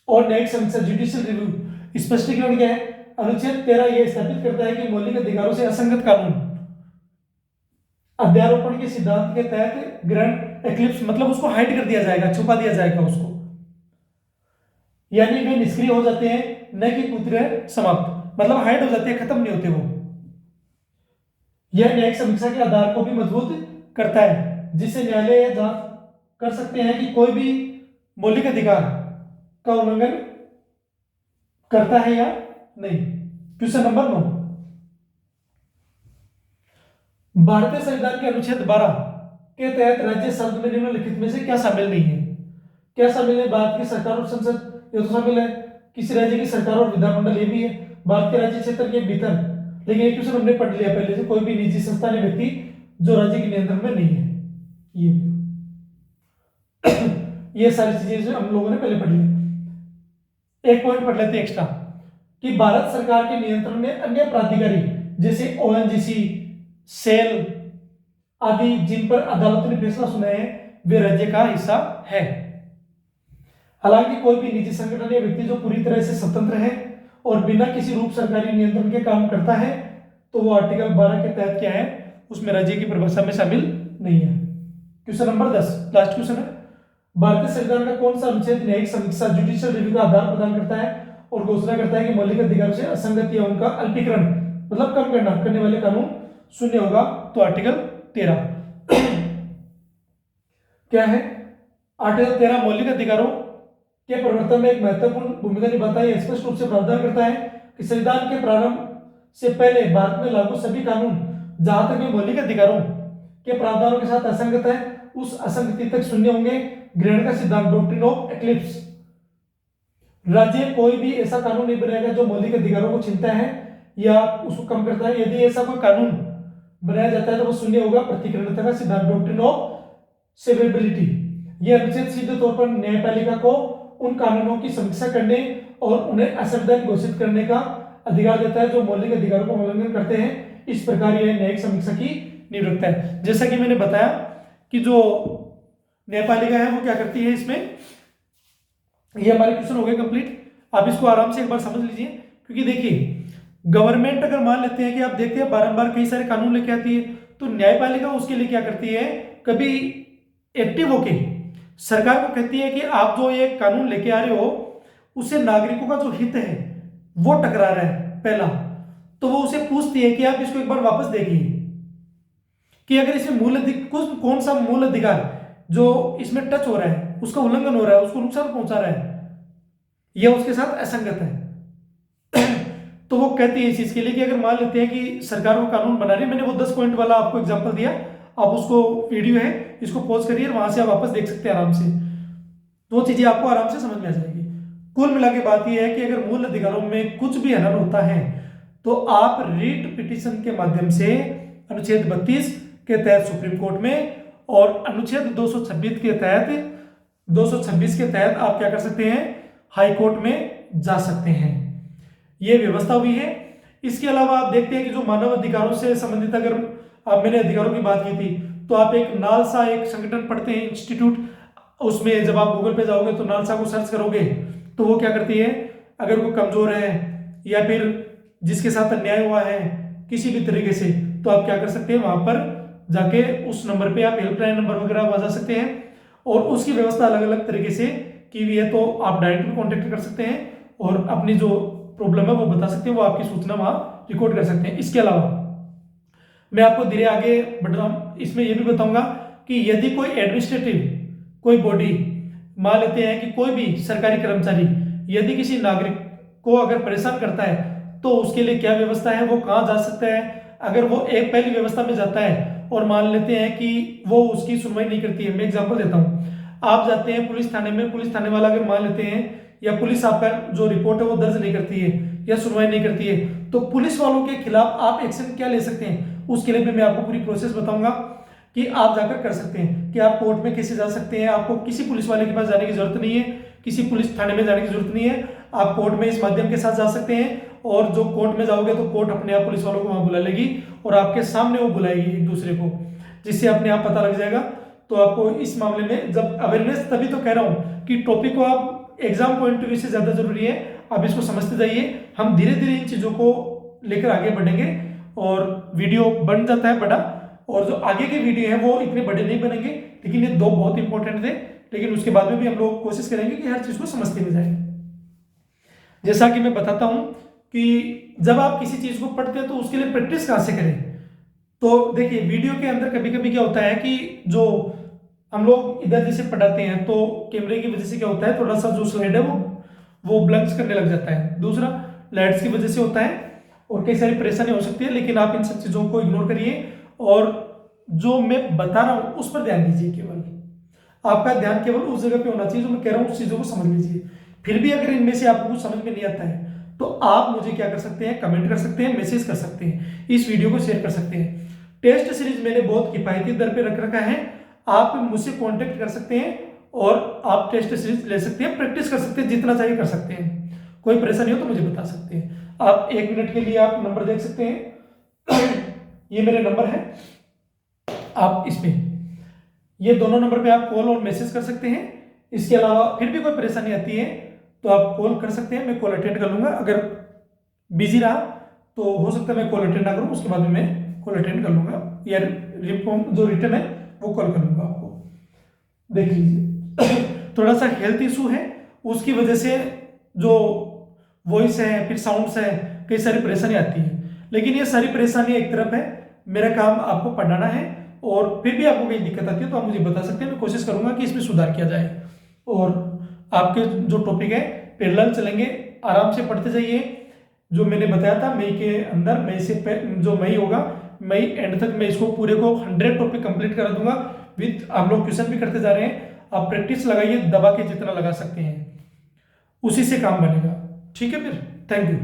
A: और न्यायिक समीक्षा, जुडिशियल रिव्यू। स्पष्टीकरण क्या है, अनुच्छेद 13 यह स्थापित करता है कि मौलिक अधिकारों से असंगत कानून अध्यारोपण के सिद्धांत के तहत ग्रहण एक्लिप्स मतलब उसको हाइड कर दिया जाएगा, छुपा दिया जाएगा उसको, यानी वे निष्क्रिय हो जाते हैं, न कि पूर्णतः समाप्त, मतलब हाइड हो जाते हैं, खत्म नहीं होते वो। यह न्यायिक समीक्षा के आधार को भी मजबूत करता है, जिससे न्यायालय जांच कर सकते हैं कि कोई भी मौलिक अधिकार का उल्लंघन करता है या नहीं। क्वेश्चन नंबर 9, भारतीय संविधान के अनुच्छेद 12 के तहत राज्य शब्द में निम्नलिखित में से क्या शामिल नहीं है? क्या शामिल है? भारत की सरकार और संसद, ये तो शामिल है। किसी राज्य की सरकार और विधानमंडल, ये भी है। भारत के राज्य क्षेत्र के भीतर, लेकिन ये क्वेश्चन हमने पढ़ लिया पहले से, कोई भी निजी संस्था या व्यक्ति जो राज्य के नियंत्रण में नहीं है, ये सारी चीजें हम लोगों ने पहले पढ़ ली। एक पॉइंट पढ़ लेते हैं एक्स्ट्रा, कि भारत सरकार के नियंत्रण में अन्य प्राधिकारी जैसे ओएनजीसी, सेल आदि जिन पर अदालत ने फैसला सुनाया है, वे राज्य का हिस्सा है। हालांकि कोई भी निजी संगठन या व्यक्ति जो पूरी तरह से स्वतंत्र है और बिना किसी रूप सरकारी नियंत्रण के काम करता है, तो वो आर्टिकल 12 के तहत क्या है, उसमें राज्य की परिभाषा में शामिल नहीं है। क्वेश्चन नंबर 10, लास्ट क्वेश्चन है, भारतीय संविधान का कौन सा अनुच्छेद न्यायिक समीक्षा जुडिशियल रिव्यू का आधार प्रदान करता है और घोषणा करता है कि मौलिक अधिकारों से असंगति या उनका अल्पीकरण मतलब कम करने वाले कानून शून्य होगा? तो आर्टिकल 13 क्या है? आर्टिकल 13 मौलिक अधिकारों के प्रवर्तन में एक महत्वपूर्ण भूमिका निभाता है। स्पष्ट रूप से प्रावधान करता है कि संविधान के प्रारंभ से पहले भारत में लागू सभी कानून जहां तक वे मौलिक अधिकारों के प्रावधानों के साथ असंगत है, उस असंगति तक शून्य होंगे। ग्रहण का सिद्धांत, डॉक्ट्रिन ऑफ एक्लिप्स, राज्य कोई भी ऐसा कानून नहीं बनाएगा जो मौलिक अधिकारों को छीनता है या उसको कम करता है। यदि ऐसा कोई कानून बनाया जाता है तो वो शून्य होगा। प्रतिकरणता का सिद्धांत, डॉक्ट्रिन ऑफ सेवरेबिलिटी, यह अनुच्छेद सीधे तौर पर न्यायपालिका को उन कानूनों की समीक्षा करने और उन्हें असंवैधानिक घोषित करने का अधिकार देता है जो मौलिक अधिकारों का उल्लंघन करते हैं। इस प्रकार यह न्यायिक समीक्षा की नींव रखता है। जैसा कि मैंने बताया कि जो न्यायपालिका है वो क्या करती है, इसमें ये हमारे क्वेश्चन हो गए कंप्लीट। आप इसको आराम से एक बार समझ लीजिए, क्योंकि देखिए गवर्नमेंट अगर मान लेते हैं कि आप देखते हैं बारंबार कई सारे कानून लेके आती है, तो न्यायपालिका उसके लिए क्या करती है, कभी एक्टिव होके सरकार को कहती है कि आप जो ये कानून लेके आ रहे हो उससे नागरिकों का जो हित है वो टकरा रहा है पहला, तो वो उसे पूछती है कि आप इसको एक बार वापस देखिए कि अगर इसमें कौन सा मूल अधिकार जो इसमें टच हो रहा है, उसका उल्लंघन हो रहा है, उसको नुकसान पहुंचा रहा है, यह उसके साथ असंगत है। तो वो कहती है इस चीज के लिए कि अगर मान लेते हैं कि सरकार को कानून बना रही है, मैंने वो 10 पॉइंट वाला आपको एग्जांपल दिया, आप उसको वीडियो है इसको पॉज करिए, वहां से आप वापस देख सकते हैं आराम से, तो वो चीजें आपको आराम से समझ में आ जाएगी। कुल मिला के बात यह है कि अगर मूल अधिकारों में कुछ भी हनन होता है तो आप रीट पिटीशन के माध्यम से अनुच्छेद 32 के तहत सुप्रीम कोर्ट में और अनुच्छेद 226 के तहत आप क्या कर सकते हैं, हाई कोर्ट में जा सकते हैं। यह व्यवस्था हुई है। इसके अलावा आप देखते हैं कि जो मानव अधिकारों से संबंधित, अगर आप मैंने अधिकारों की बात की थी, तो आप एक नालसा एक संगठन पढ़ते हैं, इंस्टीट्यूट, उसमें जब आप गूगल पे जाओगे तो नालसा को सर्च करोगे तो वो क्या करती है, अगर वो कमजोर है या फिर जिसके साथ अन्याय हुआ है किसी भी तरीके से, तो आप क्या कर सकते हैं, वहां पर जाके उस नंबर पे आप हेल्पलाइन नंबर वगैरह बजा सकते हैं और उसकी व्यवस्था अलग अलग तरीके से की हुई है, तो आप डायरेक्ट भी कॉन्टेक्ट कर सकते हैं और अपनी जो प्रॉब्लम है वो बता सकते हैं, वो आपकी सूचना वहां रिकॉर्ड कर सकते हैं। इसके अलावा मैं आपको धीरे आगे बढ़ रहा हूं, इसमें यह भी बताऊंगा कि यदि कोई एडमिनिस्ट्रेटिव कोई बॉडी, मान लेते हैं कि कोई भी सरकारी कर्मचारी यदि किसी नागरिक को अगर परेशान करता है तो उसके लिए क्या व्यवस्था है, वो कहाँ जा सकता है। अगर वो एक पहली व्यवस्था में जाता है और मान लेते हैं कि वो उसकी सुनवाई नहीं करती है, मैं एग्जांपल देता हूँ, आप जाते हैं पुलिस थाने में, पुलिस थाने वाला अगर मान लेते हैं या पुलिस आपका जो रिपोर्ट है वो दर्ज नहीं करती है या सुनवाई नहीं करती है, तो पुलिस वालों के खिलाफ आप एक्शन क्या ले सकते हैं, उसके लिए भी मैं आपको पूरी प्रोसेस बताऊंगा कि आप जाकर कर सकते हैं, कि आप कोर्ट में कैसे जा सकते हैं। आपको किसी पुलिस वाले के पास जाने की जरूरत नहीं है, किसी पुलिस थाने में जाने की जरूरत नहीं है, आप कोर्ट में इस माध्यम के साथ जा सकते हैं और जो कोर्ट में जाओगे तो कोर्ट अपने आप पुलिस वालों को वहां बुला लेगी और आपके सामने वो बुलाएगी एक दूसरे को, जिससे अपने आप पता लग जाएगा। तो आपको इस मामले में जब अवेयरनेस, तभी तो कह रहा हूं कि टॉपिक को आप एग्जाम पॉइंट ऑफ व्यू से ज्यादा जरूरी है, आप इसको समझते जाइए। हम धीरे धीरे इन चीज़ों को लेकर आगे बढ़ेंगे और वीडियो बन जाता है बड़ा, और जो आगे के वीडियो हैं वो इतने बड़े नहीं बनेंगे, लेकिन ये दो बहुत इंपॉर्टेंट थे। लेकिन उसके बाद में भी हम लोग कोशिश करेंगे कि हर चीज़ को समझते हुए जाएं। जैसा कि मैं बताता हूं कि जब आप किसी चीज़ को पढ़ते हैं तो उसके लिए प्रैक्टिस कहाँ से करें। तो देखिए, वीडियो के अंदर कभी कभी क्या होता है कि जो हम लोग इधर जैसे पढ़ाते हैं तो कैमरे की वजह से क्या होता है, थोड़ा सा जो स्लाइड है वो ब्लंक्स करने लग जाता है। दूसरा, लाइट्स की वजह से होता है और कई सारी परेशानी हो सकती है। लेकिन आप इन सब चीज़ों को इग्नोर करिए और जो मैं बता रहा हूँ उस पर ध्यान दीजिए। केवल आपका ध्यान केवल उस जगह पे होना चाहिए जो मैं कह रहा हूँ, उस चीज़ों को समझ लीजिए। फिर भी अगर इनमें से आपको कुछ समझ में नहीं आता है तो आप मुझे क्या कर सकते हैं, कमेंट कर सकते हैं, मैसेज कर सकते हैं, इस वीडियो को शेयर कर सकते हैं। टेस्ट सीरीज मैंने बहुत किफायती दर पे रख रखा है, आप मुझसे कांटेक्ट कर सकते हैं और आप टेस्ट सीरीज ले सकते हैं, प्रैक्टिस कर सकते हैं, जितना चाहिए कर सकते हैं। कोई परेशानी हो तो मुझे बता सकते हैं। आप 1 मिनट के लिए आप नंबर देख सकते हैं। ये मेरे नंबर है, आप इसमें ये दोनों नंबर पे आप कॉल और मैसेज कर सकते हैं। इसके अलावा फिर भी कोई परेशानी आती है तो आप कॉल कर सकते हैं, मैं कॉल अटेंड कर लूंगा। अगर बिजी रहा तो हो सकता है मैं कॉल अटेंड ना करूं, उसके बाद में मैं कॉल अटेंड कर लूंगा या जो रिटर्न है वो कॉल कर लूंगा आपको। देख लीजिए, थोड़ा सा हेल्थ इशू है, उसकी वजह से जो वॉइस है, फिर साउंड्स है, कई सारी परेशानी आती है। लेकिन ये सारी परेशानी एक तरफ है, मेरा काम आपको पढ़ाना है। और फिर भी आपको कहीं दिक्कत आती है तो आप मुझे बता सकते हैं, मैं कोशिश करूंगा कि इसमें सुधार किया जाए। और आपके जो टॉपिक है पैरेलल चलेंगे, आराम से पढ़ते जाइए। जो मैंने बताया था मई के अंदर, मई से जो मई होगा, मई एंड तक मैं इसको पूरे को 100 टॉपिक कंप्लीट करा दूंगा। विद हम लोग क्वेश्चन भी करते जा रहे हैं। आप प्रैक्टिस लगाइए, दबा के जितना लगा सकते हैं, उसी से काम बनेगा। ठीक है, फिर थैंक यू।